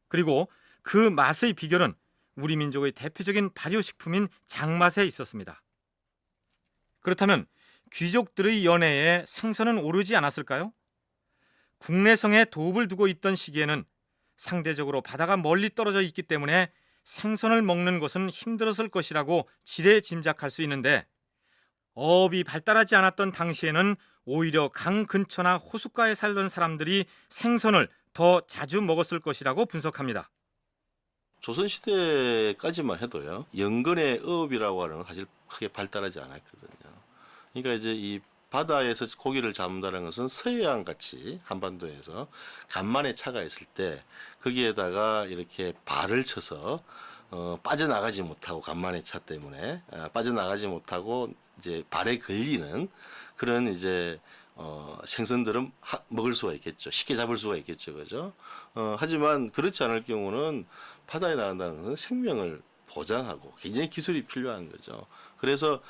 [SPEAKER 5] 그리고 그 맛의 비결은 우리 민족의 대표적인 발효식품인 장맛에 있었습니다. 그렇다면 귀족들의 연회에 생선은 오르지 않았을까요? 국내성에 도읍을 두고 있던 시기에는 상대적으로 바다가 멀리 떨어져 있기 때문에 생선을 먹는 것은 힘들었을 것이라고 지레 짐작할 수 있는데 어업이 발달하지 않았던 당시에는 오히려 강 근처나 호숫가에 살던 사람들이 생선을 더 자주 먹었을 것이라고 분석합니다.
[SPEAKER 6] 조선시대까지만 해도요, 연근의 어업이라고 하는 건 사실 크게 발달하지 않았거든요. 그러니까 이제 이 바다에서 고기를 잡는다는 것은 서해안 같이 한반도에서 간만에 차가 있을 때 거기에다가 이렇게 발을 쳐서 빠져나가지 못하고, 간만에 차 때문에 빠져나가지 못하고 이제 발에 걸리는 그런 이제 생선들은 먹을 수가 있겠죠. 쉽게 잡을 수가 있겠죠. 그죠? 하지만 그렇지 않을 경우는 바다에 나간다는 것은 생명을 보장하고 굉장히 기술이 필요한 거죠. 그래서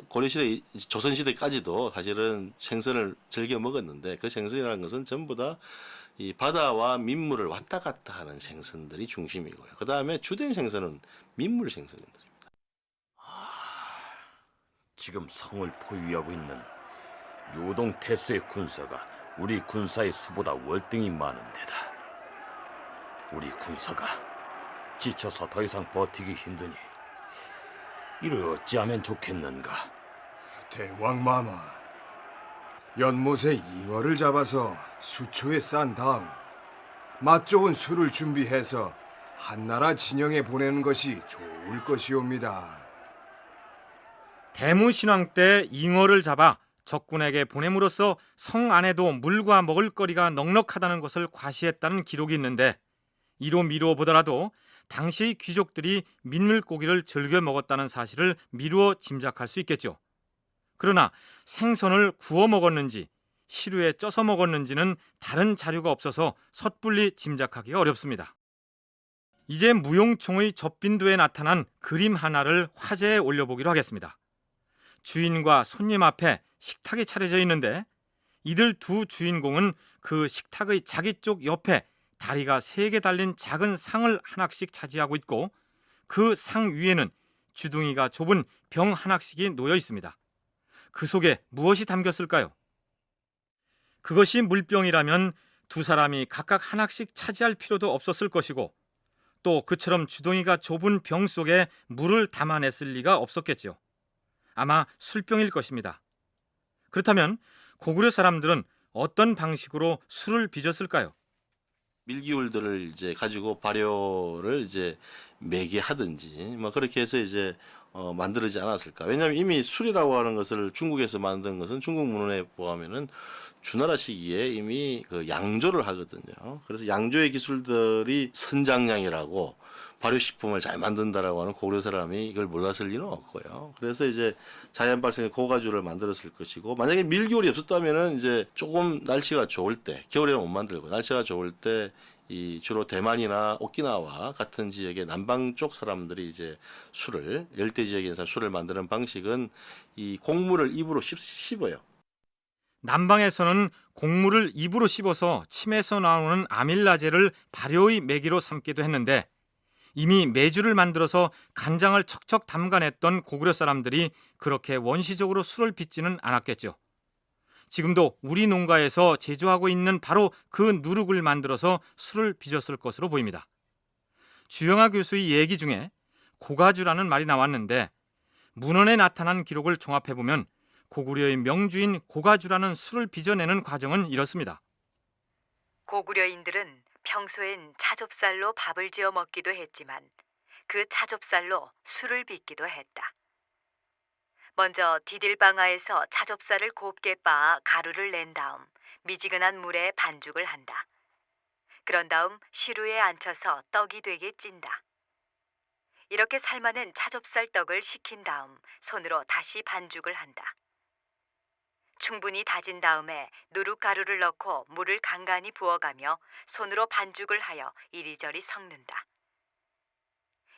[SPEAKER 6] 고려시대, 조선시대까지도 사실은 생선을 즐겨 먹었는데 그 생선이라는 것은 전부 다 이 바다와 민물을 왔다 갔다 하는 생선들이 중심이고요. 그 다음에 주된 생선은 민물 생선입니다.
[SPEAKER 3] 지금 성을 포위하고 있는 요동 태수의 군사가 우리 군사의 수보다 월등히 많은 데다. 우리 군사가 지쳐서 더 이상 버티기 힘드니 이를 어찌하면 좋겠는가?
[SPEAKER 7] 대왕마마, 연못에 잉어를 잡아서 수초에 싼 다음 맛 좋은 술을 준비해서 한나라 진영에 보내는 것이 좋을 것이옵니다.
[SPEAKER 5] 대무신왕 때 잉어를 잡아 적군에게 보냄으로써 성 안에도 물과 먹을거리가 넉넉하다는 것을 과시했다는 기록이 있는데 이로 미루어 보더라도 당시 귀족들이 민물고기를 즐겨 먹었다는 사실을 미루어 짐작할 수 있겠죠. 그러나 생선을 구워 먹었는지 시루에 쪄서 먹었는지는 다른 자료가 없어서 섣불리 짐작하기가 어렵습니다. 이제 무용총의 접빈도에 나타난 그림 하나를 화제에 올려보기로 하겠습니다. 주인과 손님 앞에 식탁이 차려져 있는데 이들 두 주인공은 그 식탁의 자기 쪽 옆에 다리가 3개 달린 작은 상을 하나씩 차지하고 있고 그 상 위에는 주둥이가 좁은 병 하나씩이 놓여 있습니다. 그 속에 무엇이 담겼을까요? 그것이 물병이라면 두 사람이 각각 하나씩 차지할 필요도 없었을 것이고 또 그처럼 주둥이가 좁은 병 속에 물을 담아냈을 리가 없었겠죠. 아마 술병일 것입니다. 그렇다면 고구려 사람들은 어떤 방식으로 술을 빚었을까요?
[SPEAKER 6] 밀기울들을 이제 가지고 발효를 이제 매개하든지 뭐 그렇게 해서 이제 만들어지지 않았을까. 왜냐하면 이미 술이라고 하는 것을 중국에서 만든 것은 중국 문헌에 보면은 주나라 시기에 이미 그 양조를 하거든요. 그래서 양조의 기술들이 선장량이라고 발효식품을 잘 만든다라고 하는 고려 사람이 이걸 몰랐을 리는 없고요. 그래서 이제 자연 발생의 고가주를 만들었을 것이고, 만약에 밀기울이 없었다면은 이제 조금 날씨가 좋을 때, 겨울에는 못 만들고 날씨가 좋을 때 이 주로 대만이나 오키나와 같은 지역의 남방 쪽 사람들이 이제 술을, 열대 지역에서 술을 만드는 방식은 이 곡물을 입으로 씹어요.
[SPEAKER 5] 남방에서는 곡물을 입으로 씹어서 침에서 나오는 아밀라제를 발효의 매기로 삼기도 했는데 이미 메주를 만들어서 간장을 척척 담가냈던 고구려 사람들이 그렇게 원시적으로 술을 빚지는 않았겠죠. 지금도 우리 농가에서 제조하고 있는 바로 그 누룩을 만들어서 술을 빚었을 것으로 보입니다. 주영하 교수의 얘기 중에 고가주라는 말이 나왔는데 문헌에 나타난 기록을 종합해보면 고구려의 명주인 고가주라는 술을 빚어내는 과정은 이렇습니다.
[SPEAKER 1] 고구려인들은 평소엔 차좁쌀로 밥을 지어 먹기도 했지만 그 차좁쌀로 술을 빚기도 했다. 먼저 디딜방아에서 차좁쌀을 곱게 빻아 가루를 낸 다음 미지근한 물에 반죽을 한다. 그런 다음 시루에 앉혀서 떡이 되게 찐다. 이렇게 삶아낸 차좁쌀 떡을 식힌 다음 손으로 다시 반죽을 한다. 충분히 다진 다음에 누룩가루를 넣고 물을 간간히 부어가며 손으로 반죽을 하여 이리저리 섞는다.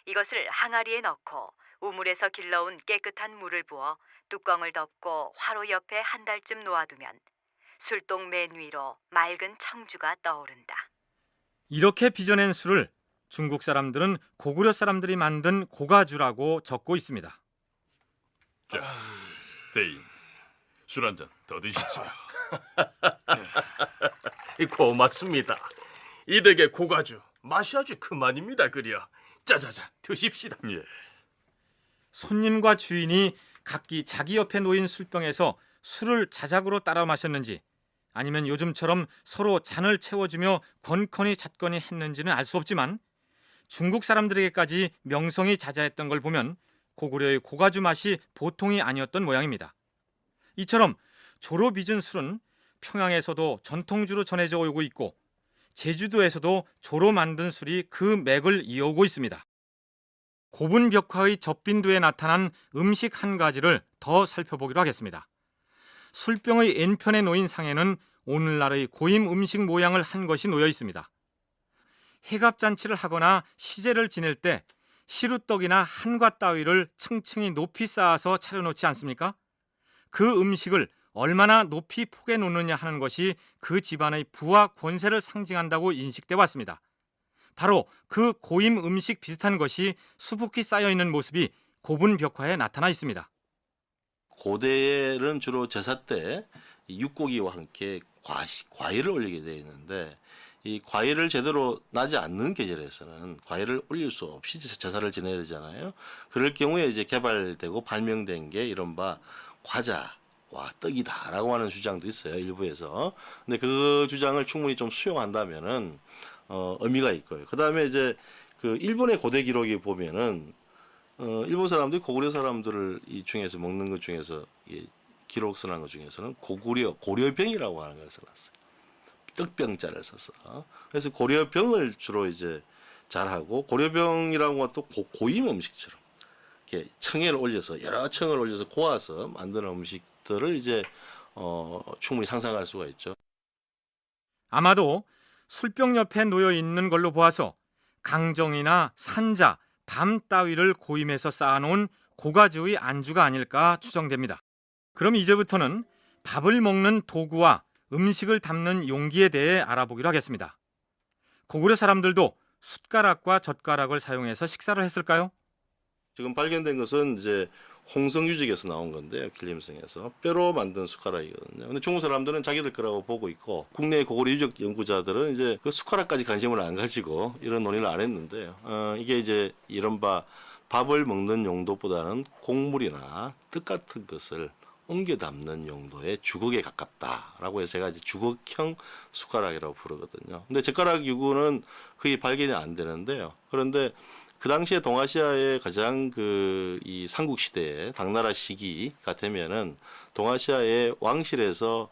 [SPEAKER 1] 이것을 항아리에 넣고 우물에서 길러온 깨끗한 물을 부어 뚜껑을 덮고 화로 옆에 한 달쯤 놓아두면 술동 맨 위로 맑은 청주가 떠오른다.
[SPEAKER 5] 이렇게 빚어낸 술을 중국 사람들은 고구려 사람들이 만든 고가주라고 적고 있습니다.
[SPEAKER 3] 자, 대인, 술 한 잔 더 드시죠.
[SPEAKER 10] 고맙습니다. 이 댁의 고가주 맛이 아주 그만입니다. 그려 짜자자 드십시다.
[SPEAKER 3] 예.
[SPEAKER 5] 손님과 주인이 각기 자기 옆에 놓인 술병에서 술을 자작으로 따라 마셨는지 아니면 요즘처럼 서로 잔을 채워주며 건커니 잣거니 했는지는 알 수 없지만 중국 사람들에게까지 명성이 자자했던 걸 보면 고구려의 고가주 맛이 보통이 아니었던 모양입니다. 이처럼 조로 빚은 술은 평양에서도 전통주로 전해져 오고 있고 제주도에서도 조로 만든 술이 그 맥을 이어오고 있습니다. 고분벽화의 접빈도에 나타난 음식 한 가지를 더 살펴보기로 하겠습니다. 술병의 N편에 놓인 상에는 오늘날의 고임 음식 모양을 한 것이 놓여 있습니다. 해갑잔치를 하거나 시제를 지낼 때 시루떡이나 한과 따위를 층층이 높이 쌓아서 차려놓지 않습니까? 그 음식을 얼마나 높이 포개 놓느냐 하는 것이 그 집안의 부와 권세를 상징한다고 인식돼 왔습니다. 바로 그 고임 음식 비슷한 것이 수북히 쌓여있는 모습이 고분벽화에 나타나 있습니다.
[SPEAKER 6] 고대에는 주로 제사 때 육고기와 함께 과일을 올리게 되어 있는데 이 과일을 제대로 나지 않는 계절에서는 과일을 올릴 수 없이 제사를 지내야 되잖아요. 그럴 경우에 이제 개발되고 발명된 게 이른바 과자와 떡이다라고 하는 주장도 있어요, 일부에서. 근데 그 주장을 충분히 좀 수용한다면은 의미가 있고요. 그다음에 이제 그 일본의 고대 기록에 보면은 일본 사람들이 고구려 사람들을 이 중에서 먹는 것 중에서 기록 써놓은 것 중에서는 고려병이라고 하는 걸 써놨어요. 떡병자를 써서. 그래서 고려병을 주로 이제 잘하고 고려병이라고 하면 또 고임 음식처럼 이렇게 청을 올려서 여러 청을 올려서 고아서 만드는 음식들을 이제 충분히 상상할 수가 있죠.
[SPEAKER 5] 아마도 술병 옆에 놓여 있는 걸로 보아서 강정이나 산자, 밤 따위를 고임해서 쌓아놓은 고가주의 안주가 아닐까 추정됩니다. 그럼 이제부터는 밥을 먹는 도구와 음식을 담는 용기에 대해 알아보기로 하겠습니다. 고구려 사람들도 숟가락과 젓가락을 사용해서 식사를 했을까요?
[SPEAKER 6] 지금 발견된 것은 이제 홍성유적에서 나온 건데요. 길림성에서 뼈로 만든 숟가락이거든요. 근데 중국 사람들은 자기들 거라고 보고 있고 국내 고구려 유적 연구자들은 이제 그 숟가락까지 관심을 안 가지고 이런 논의를 안 했는데요. 이게 이제 이른바 밥을 먹는 용도보다는 곡물이나 떡 같은 것을 옮겨 담는 용도의 주걱에 가깝다라고 해서 제가 이제 주걱형 숟가락이라고 부르거든요. 근데 젓가락 유구는 거의 발견이 안 되는데요. 그런데 그 당시에 동아시아의 가장 이 삼국시대의 당나라 시기가 되면은 동아시아의 왕실에서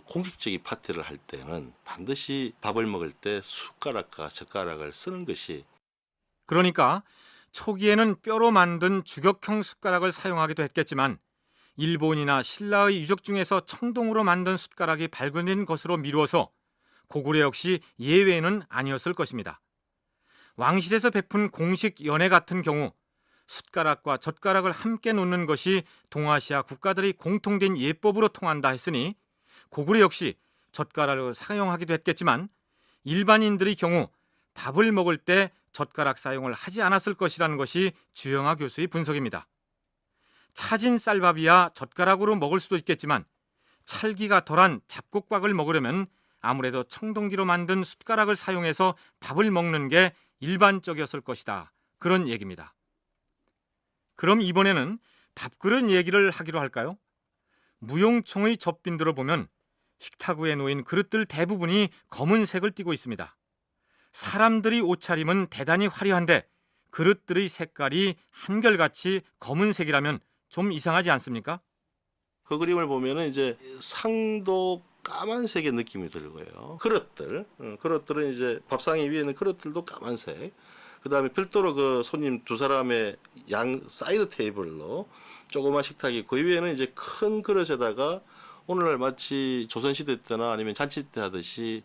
[SPEAKER 6] 공식적인 파티를 할 때는 반드시 밥을 먹을 때 숟가락과 젓가락을 쓰는 것이.
[SPEAKER 5] 그러니까 초기에는 뼈로 만든 주걱형 숟가락을 사용하기도 했겠지만 일본이나 신라의 유적 중에서 청동으로 만든 숟가락이 발견된 것으로 미루어서 고구려 역시 예외는 아니었을 것입니다. 왕실에서 베푼 공식 연회 같은 경우 숟가락과 젓가락을 함께 놓는 것이 동아시아 국가들의 공통된 예법으로 통한다 했으니 고구려 역시 젓가락을 사용하기도 했겠지만 일반인들의 경우 밥을 먹을 때 젓가락 사용을 하지 않았을 것이라는 것이 주영하 교수의 분석입니다. 차진 쌀밥이야 젓가락으로 먹을 수도 있겠지만 찰기가 덜한 잡곡밥을 먹으려면 아무래도 청동기로 만든 숟가락을 사용해서 밥을 먹는 게 일반적이었을 것이다. 그런 얘기입니다. 그럼 이번에는 밥그릇 얘기를 하기로 할까요? 무용총의 젖빈들을 보면 식탁 위에 놓인 그릇들 대부분이 검은색을 띠고 있습니다. 사람들이 옷차림은 대단히 화려한데 그릇들의 색깔이 한결같이 검은색이라면 좀 이상하지 않습니까?
[SPEAKER 6] 그 그림을 보면은 이제 상도 까만색의 느낌이 들고요. 그릇들은 이제 밥상에 위에 있는 그릇들도 까만색. 그다음에 별도로 그 손님 두 사람의 양 사이드 테이블로 조그만 식탁이 그 위에는 이제 큰 그릇에다가 오늘날 마치 조선시대 때나 아니면 잔치 때 하듯이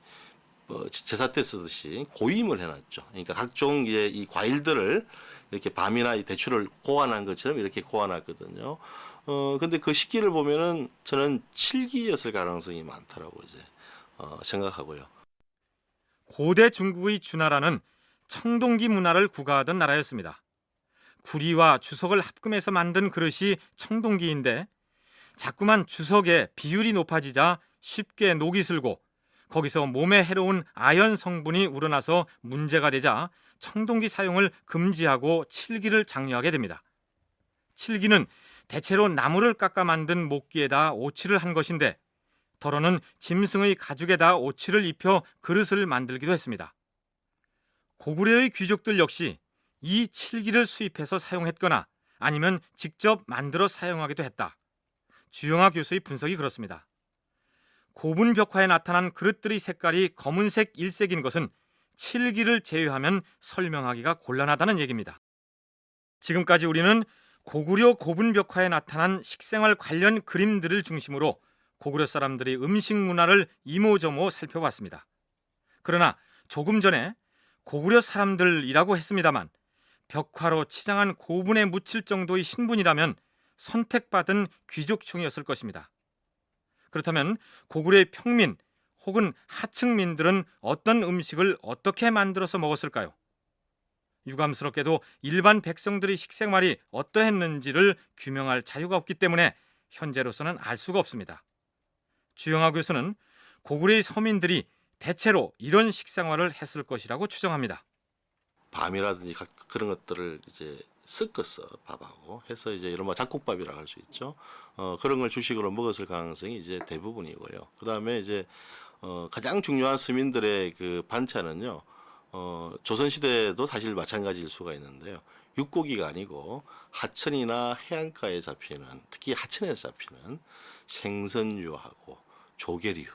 [SPEAKER 6] 제사 때 쓰듯이 고임을 해놨죠. 그러니까 각종 이제 이 과일들을 이렇게 밤이나 이 대추를 고안한 것처럼 이렇게 고안했거든요. 근데 그 식기를 보면은 저는 칠기였을 가능성이 많다라고 이제 생각하고요.
[SPEAKER 5] 고대 중국의 주나라는 청동기 문화를 구가하던 나라였습니다. 구리와 주석을 합금해서 만든 그릇이 청동기인데 자꾸만 주석의 비율이 높아지자 쉽게 녹이 슬고 거기서 몸에 해로운 아연 성분이 우러나서 문제가 되자 청동기 사용을 금지하고 칠기를 장려하게 됩니다. 칠기는 대체로 나무를 깎아 만든 목기에다 오칠을 한 것인데 더러는 짐승의 가죽에다 오칠을 입혀 그릇을 만들기도 했습니다. 고구려의 귀족들 역시 이 칠기를 수입해서 사용했거나 아니면 직접 만들어 사용하기도 했다. 주영하 교수의 분석이 그렇습니다. 고분 벽화에 나타난 그릇들의 색깔이 검은색 일색인 것은 칠기를 제외하면 설명하기가 곤란하다는 얘기입니다. 지금까지 우리는 고구려 고분 벽화에 나타난 식생활 관련 그림들을 중심으로 고구려 사람들의 음식 문화를 이모저모 살펴봤습니다. 그러나 조금 전에 고구려 사람들이라고 했습니다만 벽화로 치장한 고분에 묻힐 정도의 신분이라면 선택받은 귀족층이었을 것입니다. 그렇다면 고구려의 평민 혹은 하층민들은 어떤 음식을 어떻게 만들어서 먹었을까요? 유감스럽게도 일반 백성들의 식생활이 어떠했는지를 규명할 자료가 없기 때문에 현재로서는 알 수가 없습니다. 주영하 교수는 고구려의 서민들이 대체로 이런 식생활을 했을 것이라고 추정합니다.
[SPEAKER 6] 밤이라든지 그런 것들을 이제 섞어서 밥하고 해서 이제 이런 잡곡밥이라고 할 수 있죠. 그런 걸 주식으로 먹었을 가능성이 이제 대부분이고요. 그다음에 이제 가장 중요한 서민들의 그 반찬은요. 조선시대도 사실 마찬가지일 수가 있는데요. 육고기가 아니고 하천이나 해안가에 잡히는 특히 하천에서 잡히는 생선류하고 조개류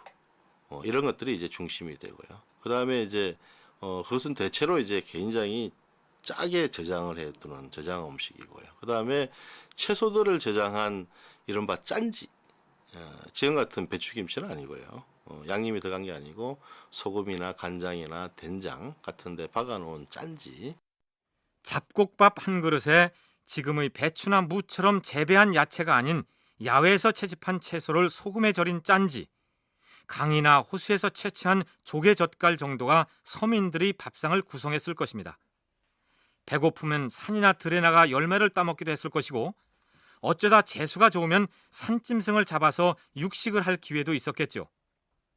[SPEAKER 6] 이런 것들이 이제 중심이 되고요. 그다음에 이제 그것은 대체로 이제 굉장히 짜게 저장을 해두는 저장 음식이고요. 그다음에 채소들을 저장한 이른바 짠지, 지금 같은 배추김치는 아니고요. 양념이 들어간 게 아니고 소금이나 간장이나 된장 같은 데 박아놓은 짠지.
[SPEAKER 5] 잡곡밥 한 그릇에 지금의 배추나 무처럼 재배한 야채가 아닌 야외에서 채집한 채소를 소금에 절인 짠지, 강이나 호수에서 채취한 조개 젓갈 정도가 서민들의 밥상을 구성했을 것입니다. 배고프면 산이나 들에 나가 열매를 따먹기도 했을 것이고 어쩌다 재수가 좋으면 산짐승을 잡아서 육식을 할 기회도 있었겠죠.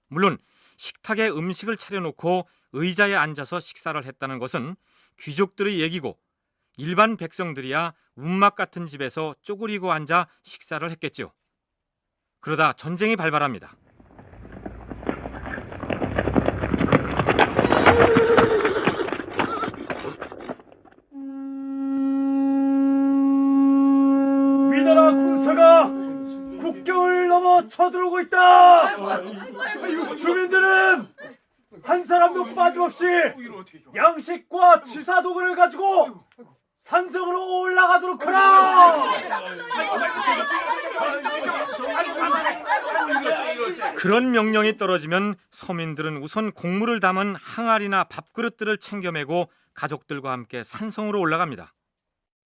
[SPEAKER 5] 물론 식탁에 음식을 차려놓고 의자에 앉아서 식사를 했다는 것은 귀족들의 얘기고 일반 백성들이야 운막 같은 집에서 쪼그리고 앉아 식사를 했겠죠. 그러다 전쟁이 발발합니다.
[SPEAKER 7] 위나라 군사가 국경을 넘어 쳐들어오고 있다. 주민들은 한 사람도 빠짐없이 양식과 치사도구를 가지고 산성으로 올라가도록 하라.
[SPEAKER 5] 그런 명령이 떨어지면 서민들은 우선 곡물을 담은 항아리나 밥그릇들을 챙겨 메고 가족들과 함께 산성으로 올라갑니다.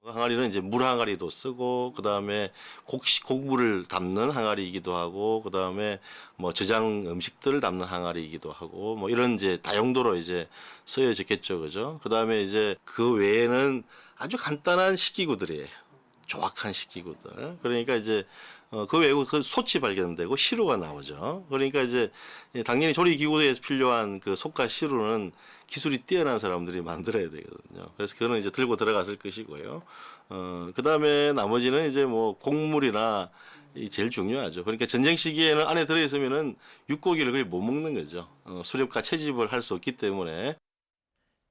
[SPEAKER 6] 항아리는 이제 물 항아리도 쓰고 그다음에 곡물을 담는 항아리이기도 하고 그다음에 뭐 저장 음식들을 담는 항아리이기도 하고 뭐 이런 이제 다용도로 이제 쓰여졌겠죠, 그죠? 그다음에 이제 그 외에는 아주 간단한 식기구들이에요. 조악한 식기구들. 그러니까 이제 그 외에 그 솥이 발견되고 시루가 나오죠. 그러니까 이제 당연히 조리 기구에 필요한 그 솥과 시루는 기술이 뛰어난 사람들이 만들어야 되거든요. 그래서 그거는 이제 들고 들어갔을 것이고요. 그 다음에 나머지는 이제 뭐 곡물이나 이 제일 중요하죠. 그러니까 전쟁 시기에는 안에 들어 있으면은 육고기를 거의 못 먹는 거죠. 수렵과 채집을 할 수 없기 때문에.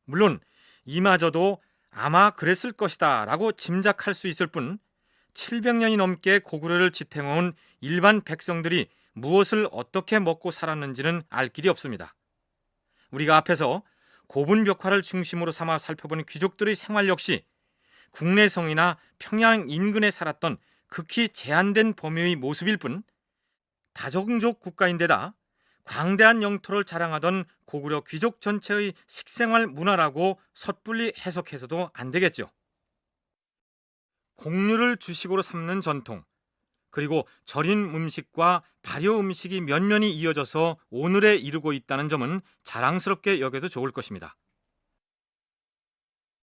[SPEAKER 5] 물론 이마저도 아마 그랬을 것이다 라고 짐작할 수 있을 뿐 700년이 넘게 고구려를 지탱해온 일반 백성들이 무엇을 어떻게 먹고 살았는지는 알 길이 없습니다. 우리가 앞에서 고분 벽화를 중심으로 삼아 살펴본 귀족들의 생활 역시 국내성이나 평양 인근에 살았던 극히 제한된 범위의 모습일 뿐 다종족 국가인데다 광대한 영토를 자랑하던 고구려 귀족 전체의 식생활 문화라고 섣불리 해석해서도 안 되겠죠. 곡류를 주식으로 삼는 전통, 그리고 절인 음식과 발효 음식이 면면이 이어져서 오늘에 이르고 있다는 점은 자랑스럽게 여겨도 좋을 것입니다.